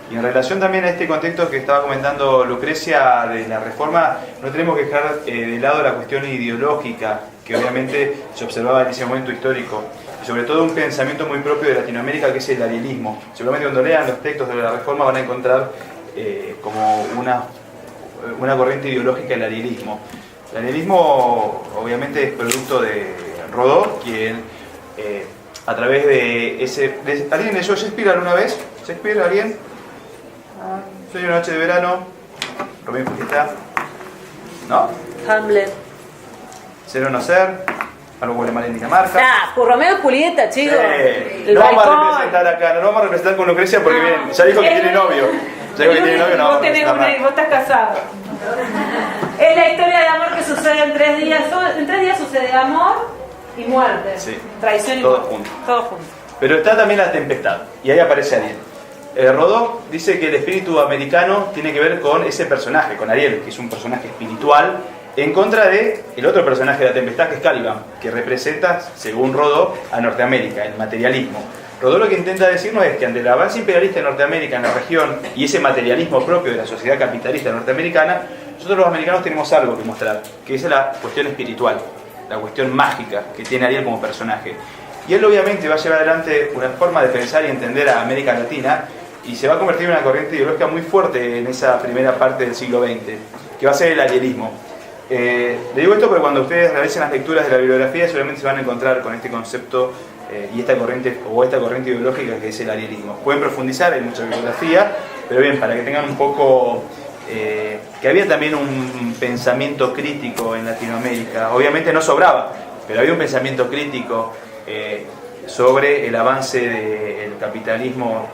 Y en relación también a este contexto que estaba comentando Lucrecia de la reforma, no tenemos que dejar de lado la cuestión ideológica que obviamente se observaba en ese momento histórico, y sobre todo un pensamiento muy propio de Latinoamérica, que es el arielismo. Seguramente cuando lean los textos de la reforma van a encontrar como una corriente ideológica, el arielismo. El arielismo obviamente es producto de Rodó, quien a través de ese... ¿Alguien leyó Shakespeare alguna vez? ¿Shakespeare? ¿Alguien? Soy una noche de verano. Romeo y Julieta. ¿No? Hamlet. Ser o no ser. Algo huele mal en Dinamarca. Por Romeo y Julieta, chicos. Sí. No vamos a representar acá, no vamos a representar con Lucrecia porque bien, ya dijo que tiene novio. Ya dijo que tiene novio, no. Vos estás casado. Es la historia de amor que sucede en 3 días. En 3 días sucede amor y muerte. Sí. Traición y todo muerte. junto. Todo junto. Pero está también la tempestad. Y ahí aparece Ariel. Rodó dice que el espíritu americano tiene que ver con ese personaje, con Ariel, que es un personaje espiritual, en contra de el otro personaje de la tempestad, que es Caliban, que representa, según Rodó, a Norteamérica, el materialismo. Rodó lo que intenta decirnos es que ante el avance imperialista de Norteamérica en la región y ese materialismo propio de la sociedad capitalista norteamericana, nosotros los americanos tenemos algo que mostrar, que es la cuestión espiritual, la cuestión mágica que tiene Ariel como personaje. Y él obviamente va a llevar adelante una forma de pensar y entender a América Latina, y se va a convertir en una corriente ideológica muy fuerte en esa primera parte del siglo XX, que va a ser el arielismo. Le digo esto porque cuando ustedes realicen las lecturas de la bibliografía seguramente se van a encontrar con este concepto y esta corriente ideológica que es el arielismo. Pueden profundizar en mucha bibliografía, pero bien, para que tengan un poco... que había también un pensamiento crítico en Latinoamérica. Obviamente no sobraba, pero había un pensamiento crítico sobre el avance del capitalismo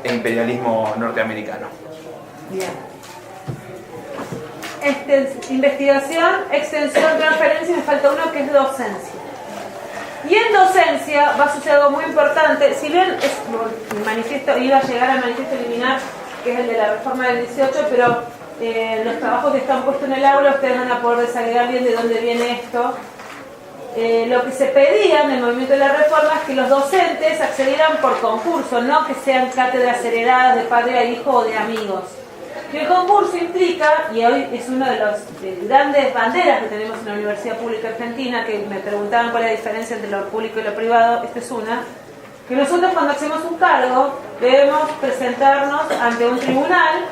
e imperialismo norteamericano. Bien. Investigación, extensión, transferencia, y me falta uno que es docencia. Y en docencia va a suceder algo muy importante. Si bien el manifiesto iba a llegar al manifiesto Eliminar, que es el de la reforma del 18, pero los trabajos que están puestos en el aula ustedes van a poder desagregar bien de dónde viene esto. Lo que se pedía en el movimiento de la reforma es que los docentes accedieran por concurso, no que sean cátedras heredadas de padre a hijo o de amigos. Y el concurso implica, y hoy es una de las grandes banderas que tenemos en la Universidad Pública Argentina, que me preguntaban cuál es la diferencia entre lo público y lo privado, esta es una, que nosotros cuando hacemos un cargo debemos presentarnos ante un tribunal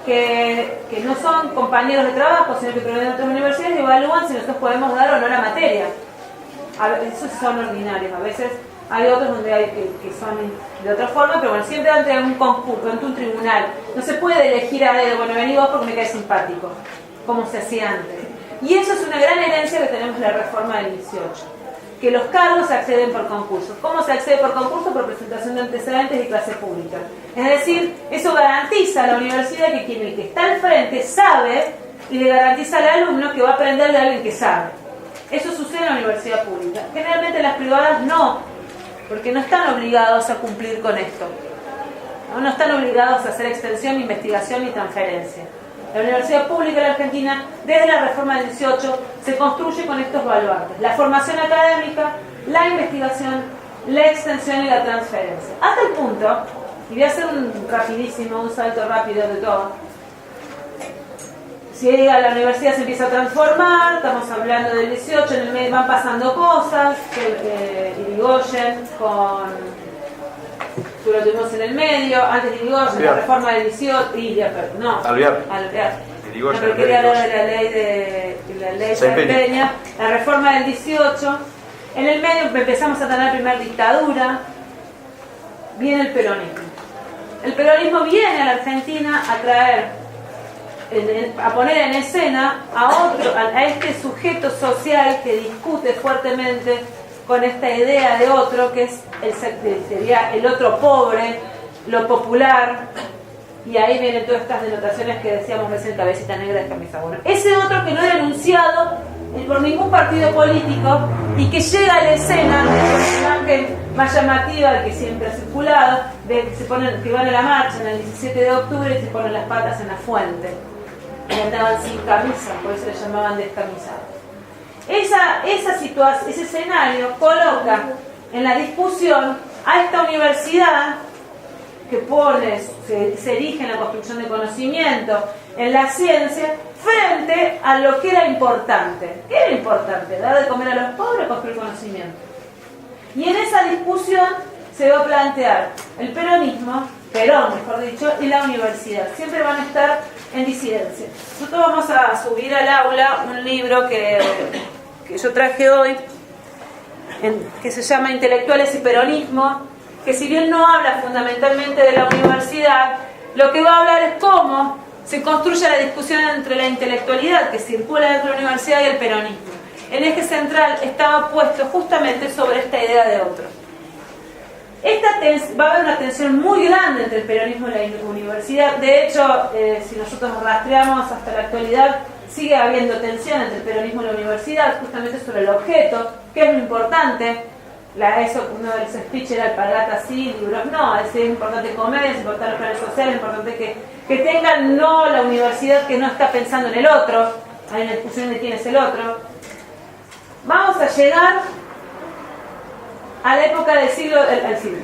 que no son compañeros de trabajo, sino que provienen de otras universidades y evalúan si nosotros podemos dar o no la materia. Esos son ordinarios. A veces hay otros donde hay que son de otra forma, pero bueno, siempre ante un concurso, ante un tribunal. No se puede elegir a dedo, bueno, vení vos porque me caes simpático, como se hacía antes. Y eso es una gran herencia que tenemos en la reforma del 18, que los cargos se acceden por concurso. ¿Cómo se accede por concurso? Por presentación de antecedentes y clase pública. Es decir, eso garantiza a la universidad que quien el que está al frente sabe, y le garantiza al alumno que va a aprender de alguien que sabe. Eso sucede en la universidad pública. Generalmente las privadas no, porque no están obligados a cumplir con esto. No están obligados a hacer extensión, investigación y transferencia. La universidad pública de la Argentina, desde la reforma del 18, se construye con estos baluartes: la formación académica, la investigación, la extensión y la transferencia. Hasta el punto, y voy a hacer un salto rápido de todo. Si a la universidad se empieza a transformar, estamos hablando del 18, en el medio van pasando cosas, Irigoyen tú lo tuvimos en el medio, antes de Irigoyen, la reforma del 18, Alvear. No, pero quería hablar de la ley Peña, la reforma del 18, en el medio empezamos a tener la primera dictadura, viene el peronismo. El peronismo viene a la Argentina a traer, a poner en escena a este sujeto social que discute fuertemente con esta idea de otro, que es sería el otro pobre, lo popular, y ahí vienen todas estas denotaciones que decíamos recién: cabecita negra de camisa buena. Ese otro que no era enunciado por ningún partido político y que llega a la escena, la imagen más llamativa que siempre ha circulado, de que van a la marcha en el 17 de octubre y se ponen las patas en la fuente. Y andaban sin camisa, por eso le llamaban descamisados. Esa situación, ese escenario coloca en la discusión a esta universidad que se erige en la construcción de conocimiento, en la ciencia, frente a lo que era importante. ¿Qué era importante? Dar de comer a los pobres o construir conocimiento. Y en esa discusión se va a plantear el peronismo, Perón mejor dicho, y la universidad. Siempre van a estar en disidencia. Nosotros vamos a subir al aula un libro que yo traje hoy, que se llama Intelectuales y Peronismo, que si bien no habla fundamentalmente de la universidad, lo que va a hablar es cómo se construye la discusión entre la intelectualidad que circula dentro de la universidad y el peronismo. El eje central estaba puesto justamente sobre esta idea de otro. Va a haber una tensión muy grande entre el peronismo y la universidad. De hecho, si nosotros rastreamos hasta la actualidad, sigue habiendo tensión entre el peronismo y la universidad, justamente sobre el objeto, que es lo importante. Uno de los speech era alpargatas sí, libros no, es importante comer, es importante los planes sociales, es importante que tengan no la universidad que no está pensando en el otro, hay una discusión de quién es el otro. Vamos a llegar a la época del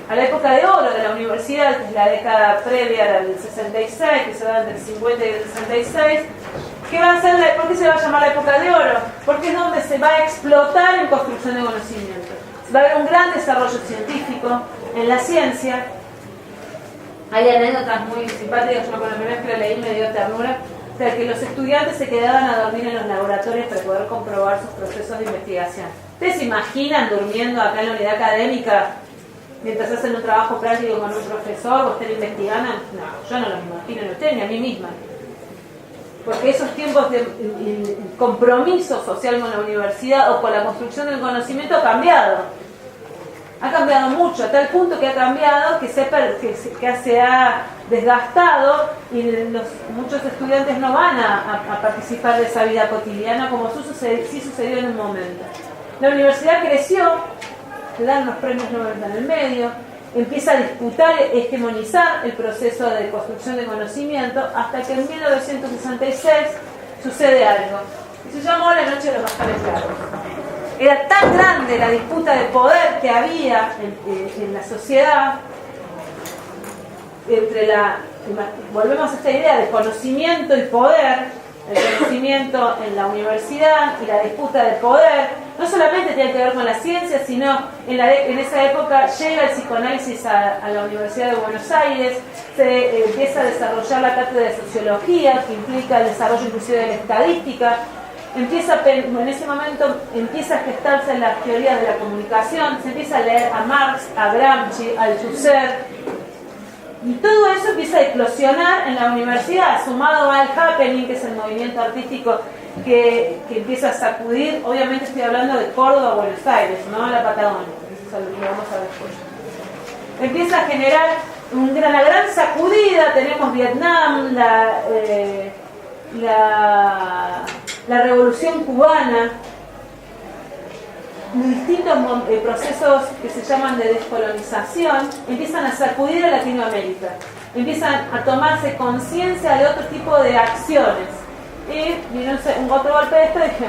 a la época de oro de la universidad, que es la década previa al 66, que se da entre el 50 y el 66, que va a ser ¿por qué se va a llamar la época de oro? Porque es donde se va a explotar en construcción de conocimiento. Va a haber un gran desarrollo científico en la ciencia. Hay anécdotas muy simpáticas. Yo con la primera vez que la leí me dio ternura. O sea, que los estudiantes se quedaban a dormir en los laboratorios para poder comprobar sus procesos de investigación. ¿Ustedes se imaginan durmiendo acá en la unidad académica mientras hacen un trabajo práctico con un profesor o estén investigando? No, yo no los imagino ni a ustedes ni a mí misma. Porque esos tiempos de compromiso social con la universidad o con la construcción del conocimiento ha cambiado. Ha cambiado mucho, a tal punto que ha cambiado que se ha desgastado y muchos estudiantes no van a participar de esa vida cotidiana como sí sucedió en un momento. La universidad creció, le dan los premios Nobel en el medio, empieza a disputar, hegemonizar el proceso de construcción de conocimiento, hasta que en 1966 sucede algo, y se llamó la Noche de los Bajales Largos. Era tan grande la disputa de poder que había en la sociedad, volvemos a esta idea de conocimiento y poder, el conocimiento en la universidad y la disputa de poder, no solamente tiene que ver con la ciencia, sino en esa época llega el psicoanálisis a la Universidad de Buenos Aires, se empieza a desarrollar la cátedra de sociología, que implica el desarrollo inclusive de la estadística, en ese momento empieza a gestarse las teorías de la comunicación, se empieza a leer a Marx, a Gramsci, a Althusser, y todo eso empieza a eclosionar en la universidad, sumado al happening, que es el movimiento artístico que empieza a sacudir. Obviamente estoy hablando de Córdoba, Buenos Aires, no la Patagonia, eso es lo que vamos a ver después. Empieza a generar una gran sacudida, tenemos Vietnam, la revolución cubana, distintos procesos que se llaman de descolonización, empiezan a sacudir a Latinoamérica, empiezan a tomarse conciencia de otro tipo de acciones. Y vino un otro golpe de esto y dije,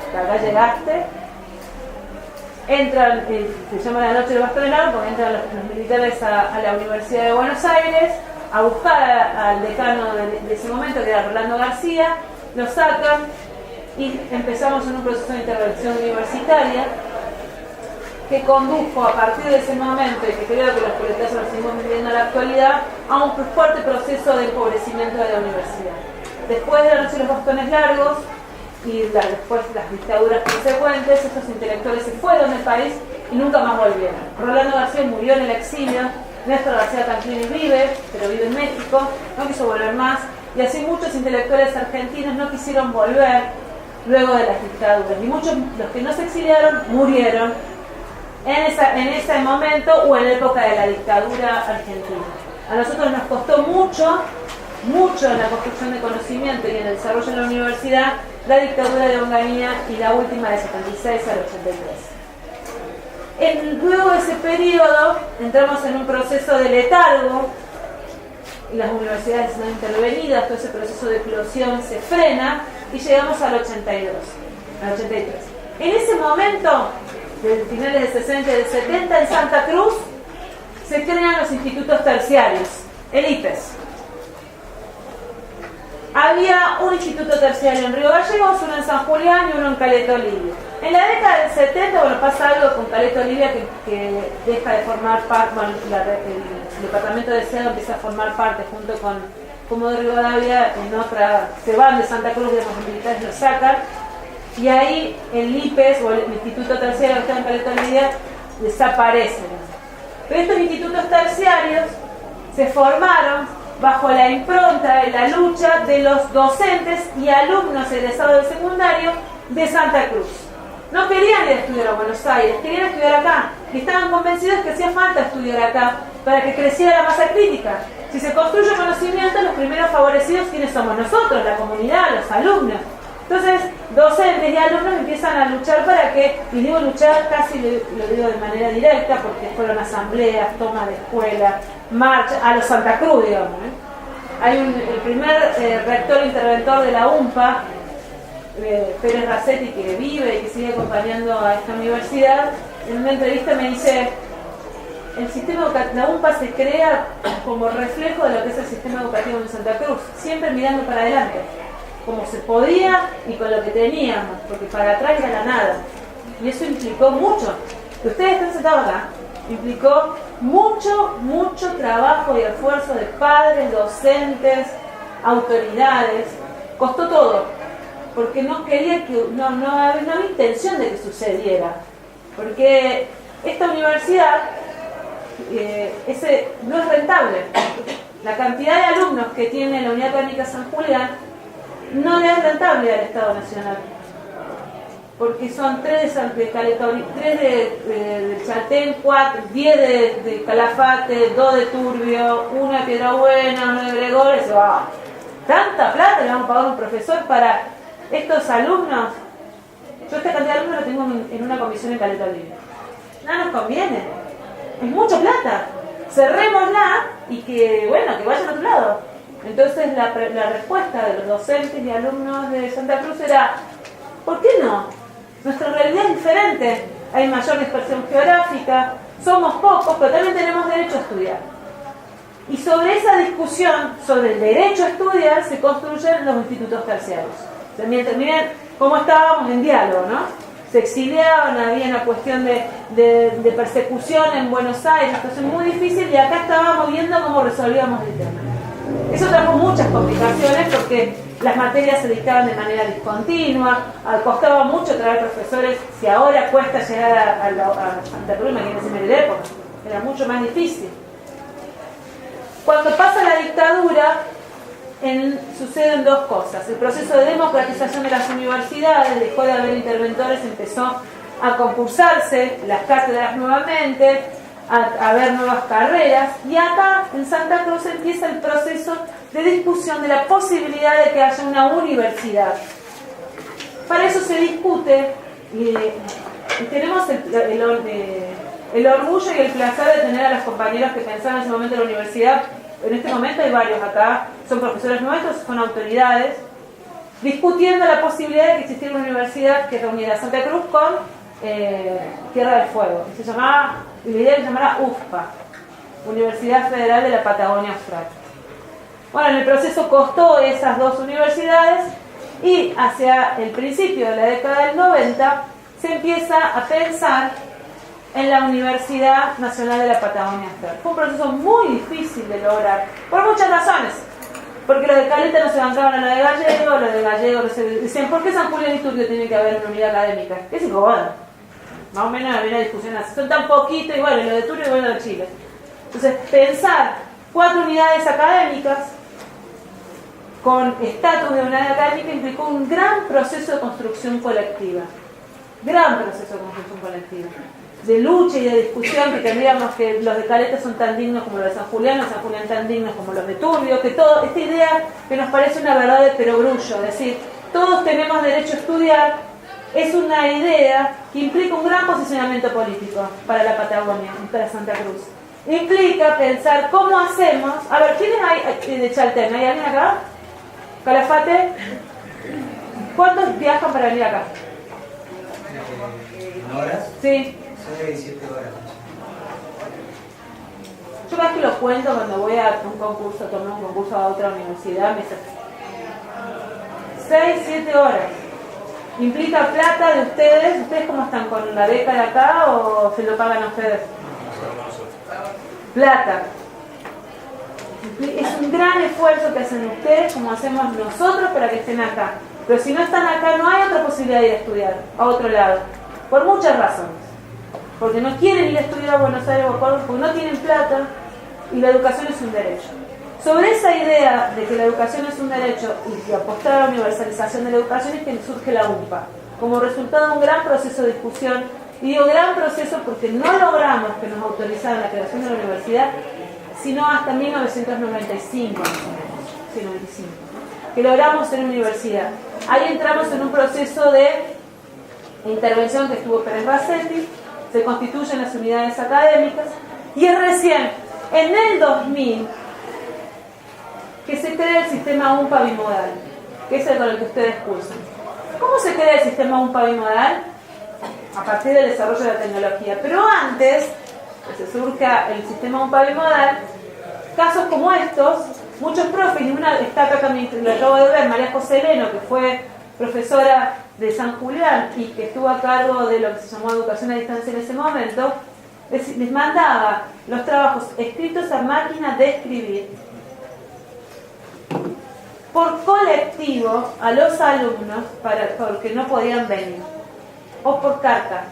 hasta acá llegaste. Entran, se llama la noche del bastón largo, porque entran los militares a la Universidad de Buenos Aires a buscar al decano de ese momento, que era Rolando García, lo sacan y empezamos en un proceso de intervención universitaria que condujo a partir de ese momento, y que creo que los colegios lo seguimos viviendo en la actualidad, a un fuerte proceso de empobrecimiento de la universidad. Después de la noche de los bastones largos y después las dictaduras consecuentes, estos intelectuales se fueron del país y nunca más volvieron. Rolando García murió en el exilio, Néstor García Tanclini vive, pero vive en México, no quiso volver más, y así muchos intelectuales argentinos no quisieron volver luego de las dictaduras, y muchos, los que no se exiliaron, murieron en ese momento o en la época de la dictadura argentina. A nosotros nos costó mucho en la construcción de conocimiento y en el desarrollo de la universidad, la dictadura de Onganía y la última de 76 al 83. Luego de ese periodo entramos en un proceso de letargo, y las universidades están intervenidas, todo ese proceso de eclosión se frena y llegamos al 82, al 83. En ese momento, de finales de 60 y de 70, en Santa Cruz se crean los institutos terciarios, el IPES. Había un instituto terciario en Río Gallegos, uno en San Julián y uno en Caleta Olivia. En la década del 70, bueno, pasa algo con Caleta Olivia que deja de formar parte, bueno, el departamento de SEADO empieza a formar parte junto con Comodoro Rivadavia, en otra, se van de Santa Cruz, digamos, los militares lo sacan, y ahí el IPES o el Instituto Terciario que está en Caleta Olivia desaparecen. Pero estos institutos terciarios se formaron bajo la impronta de la lucha de los docentes y alumnos egresados del secundario de Santa Cruz. No querían ir a estudiar a Buenos Aires, querían estudiar acá, y estaban convencidos que hacía falta estudiar acá para que creciera la masa crítica. Si se construye conocimiento, los primeros favorecidos, ¿quiénes somos? Nosotros, la comunidad, los alumnos. Entonces, docentes y alumnos empiezan a luchar para que, y digo luchar casi lo digo de manera directa, porque fueron asambleas, toma de escuela, marcha, a los Santa Cruz, digamos. Hay el primer rector interventor de la UMPA, Pérez Racetti, que vive y que sigue acompañando a esta universidad, en una entrevista me dice: el sistema la UMPA se crea como reflejo de lo que es el sistema educativo en Santa Cruz, siempre mirando para adelante, como se podía y con lo que teníamos, porque para atrás era la nada. Y eso implicó mucho. Que ustedes estén sentados acá, implicó mucho trabajo y esfuerzo de padres, docentes, autoridades. Costó todo, porque no quería que, no había intención de que sucediera, porque esta universidad no es rentable. La cantidad de alumnos que tiene la Unidad Técnica San Julián no le es rentable al Estado Nacional, porque son 3 de Caleta, 3 de Chaltén, 10 de Calafate, 2 de Turbio, 1 de Piedrabuena, 1 de Gregorio. Tanta plata le vamos a pagar a un profesor para estos alumnos. Yo esta cantidad de alumnos la tengo en una comisión en Caleta Olivia. No nos conviene, es mucha plata. Cerrémosla y que vayan a otro lado. Entonces la respuesta de los docentes y alumnos de Santa Cruz era: ¿por qué no? Nuestra realidad es diferente, hay mayor dispersión geográfica, somos pocos, pero también tenemos derecho a estudiar. Y sobre esa discusión, sobre el derecho a estudiar, se construyen los institutos terciarios. Miren cómo estábamos en diálogo, ¿no? Se exiliaban, había una cuestión de persecución en Buenos Aires, entonces muy difícil, y acá estábamos viendo cómo resolvíamos el tema. Eso trajo muchas complicaciones porque las materias se dictaban de manera discontinua, costaba mucho traer profesores. Si ahora cuesta llegar a Santa Cruz, imagínense en la época, era mucho más difícil. Cuando pasa la dictadura, suceden dos cosas. El proceso de democratización de las universidades, dejó de haber interventores, empezó a concursarse las cátedras nuevamente, a haber nuevas carreras, y acá en Santa Cruz empieza el proceso de discusión de la posibilidad de que haya una universidad. Para eso se discute y tenemos el orgullo y el placer de tener a los compañeros que pensaban en ese momento en la universidad. En este momento hay varios acá, son profesores nuestros, son autoridades, discutiendo la posibilidad de que existiera una universidad que reuniera Santa Cruz con Tierra del Fuego. Y la idea se llamará UFPA, Universidad Federal de la Patagonia Austral. Bueno, en el proceso costó esas dos universidades y hacia el principio de la década del 90 se empieza a pensar en la Universidad Nacional de la Patagonia Austral. Fue un proceso muy difícil de lograr, por muchas razones. Porque los de Caleta no se bancaban a lo de Gallego, los de Gallego no se... Dicen, ¿por qué San Julián y Turbio tiene que haber una unidad académica? ¿Qué se incomoda? Más o menos había una discusión así. Son tan poquitos, y bueno, lo de Turbio y bueno, de Chile. Entonces, pensar 4 unidades académicas con estatus de unidad académica implicó un gran proceso de construcción colectiva. Gran proceso de construcción colectiva. De lucha y de discusión, que tendríamos que los de Caleta son tan dignos como los de San Julián, los de San Julián tan dignos como los de Turbio, que todo, esta idea que nos parece una verdad de perogrullo, es decir, todos tenemos derecho a estudiar, es una idea que implica un gran posicionamiento político para la Patagonia, para Santa Cruz. Implica pensar cómo hacemos. A ver, ¿quiénes hay de Chaltén? ¿Hay alguien acá? ¿Calafate? ¿Cuántos viajan para venir acá? ¿En horas? Sí. 6-7 horas. Yo cada vez que lo cuento cuando voy a un concurso, tomar un concurso a otra universidad, me dice 6-7 horas. ¿Implica plata de ustedes? ¿Ustedes cómo están? ¿Con la beca de acá o se lo pagan a ustedes? Plata. Es un gran esfuerzo que hacen ustedes como hacemos nosotros para que estén acá. Pero si no están acá no hay otra posibilidad de ir a estudiar a otro lado. Por muchas razones. Porque no quieren ir a estudiar a Buenos Aires o a Córdoba, porque no tienen plata y la educación es un derecho. Sobre esa idea de que la educación es un derecho y de apostar a la universalización de la educación es que surge la UMPA, como resultado de un gran proceso de discusión. Y digo gran proceso porque no logramos que nos autorizaran la creación de la universidad sino hasta 1995, que logramos ser universidad. Ahí entramos en un proceso de intervención que estuvo Pérez Racetti, se constituyen las unidades académicas y es recién en el 2000 que se crea el sistema UMPA bimodal, que es el con el que ustedes cursan. ¿Cómo se crea el sistema UMPA bimodal? A partir del desarrollo de la tecnología. Pero antes que se surja el sistema UMPA bimodal, casos como estos, muchos profes, y una está acá también, lo acabo de ver, María José Leno, que fue profesora de San Julián y que estuvo a cargo de lo que se llamó educación a distancia en ese momento, les mandaba los trabajos escritos a máquina de escribir por colectivo a los alumnos porque no podían venir, o por carta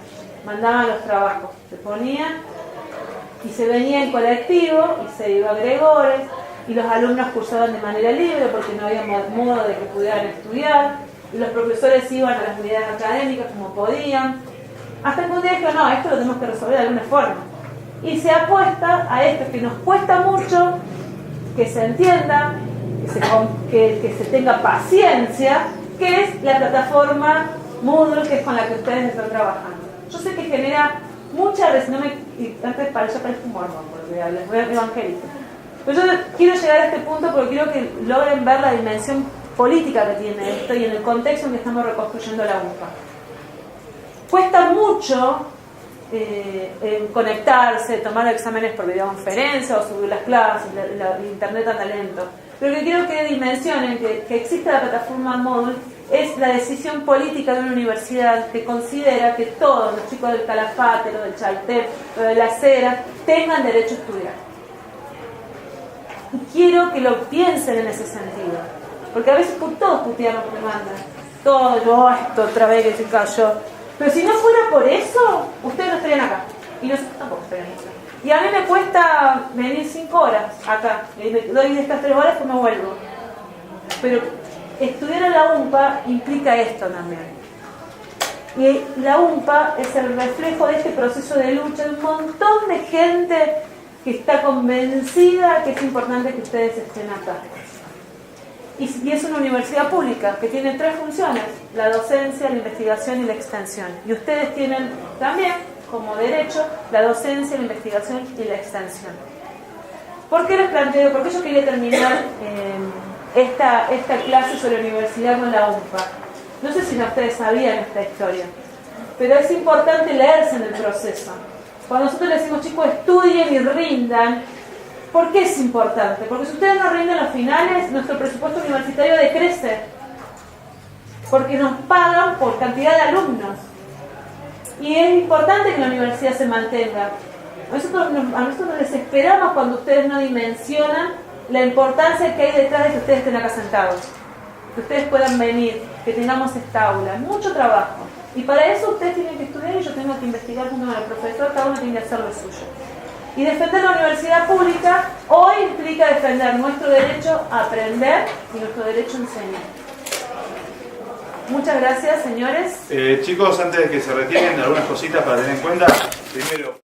mandaban los trabajos, se ponían y se venía en colectivo y se iba a Gregores y los alumnos cursaban de manera libre porque no había modo de que pudieran estudiar y los profesores iban a las unidades académicas como podían, hasta que un día dijeron, no, esto lo tenemos que resolver de alguna forma y se apuesta a esto que nos cuesta mucho que se entienda, que se tenga paciencia, que es la plataforma Moodle, que es con la que ustedes están trabajando. Yo sé que genera mucha antes parece un mormón, porque les voy a evangelizar. Pero yo quiero llegar a este punto porque quiero que logren ver la dimensión política que tiene esto y en el contexto en que estamos reconstruyendo la UMPA. Cuesta mucho conectarse, tomar exámenes por videoconferencia o subir las clases, la internet a talento. Pero que quiero que dimensionen que existe la plataforma Moodle es la decisión política de una universidad que considera que todos los chicos del Calafate, los del Chaltén, los de la Cera, tengan derecho a estudiar. Y quiero que lo piensen en ese sentido. Porque a veces todos puteamos que me mandan. Todo, yo, esto otra vez que se cayó. Pero si no fuera por eso, ustedes no estarían acá. Y nosotros tampoco estaríamos acá. Y a mí me cuesta venir 5 horas acá. Y me doy de estas 3 horas que me vuelvo. Pero estudiar en la UMPA implica esto también. Y la UMPA es el reflejo de este proceso de lucha de un montón de gente que está convencida que es importante que ustedes estén acá. Y es una universidad pública que tiene 3 funciones: la docencia, la investigación y la extensión. Y ustedes tienen también, como derecho, la docencia, la investigación y la extensión. ¿Por qué les planteo? Porque yo quería terminar esta clase sobre universidad con la UMPA. No sé si ustedes sabían esta historia, pero es importante leerse en el proceso. Cuando nosotros le decimos, chicos, estudien y rindan, ¿por qué es importante? Porque si ustedes no rinden los finales, nuestro presupuesto universitario decrece, porque nos pagan por cantidad de alumnos. Y es importante que la universidad se mantenga. A nosotros nos desesperamos cuando ustedes no dimensionan la importancia que hay detrás de que ustedes estén acá sentados, que ustedes puedan venir, que tengamos esta aula. Mucho trabajo. Y para eso ustedes tienen que estudiar y yo tengo que investigar junto con el profesor, cada uno tiene que hacer lo suyo. Y defender la universidad pública hoy implica defender nuestro derecho a aprender y nuestro derecho a enseñar. Muchas gracias, señores. Chicos, antes de que se retiren, algunas cositas para tener en cuenta. Primero,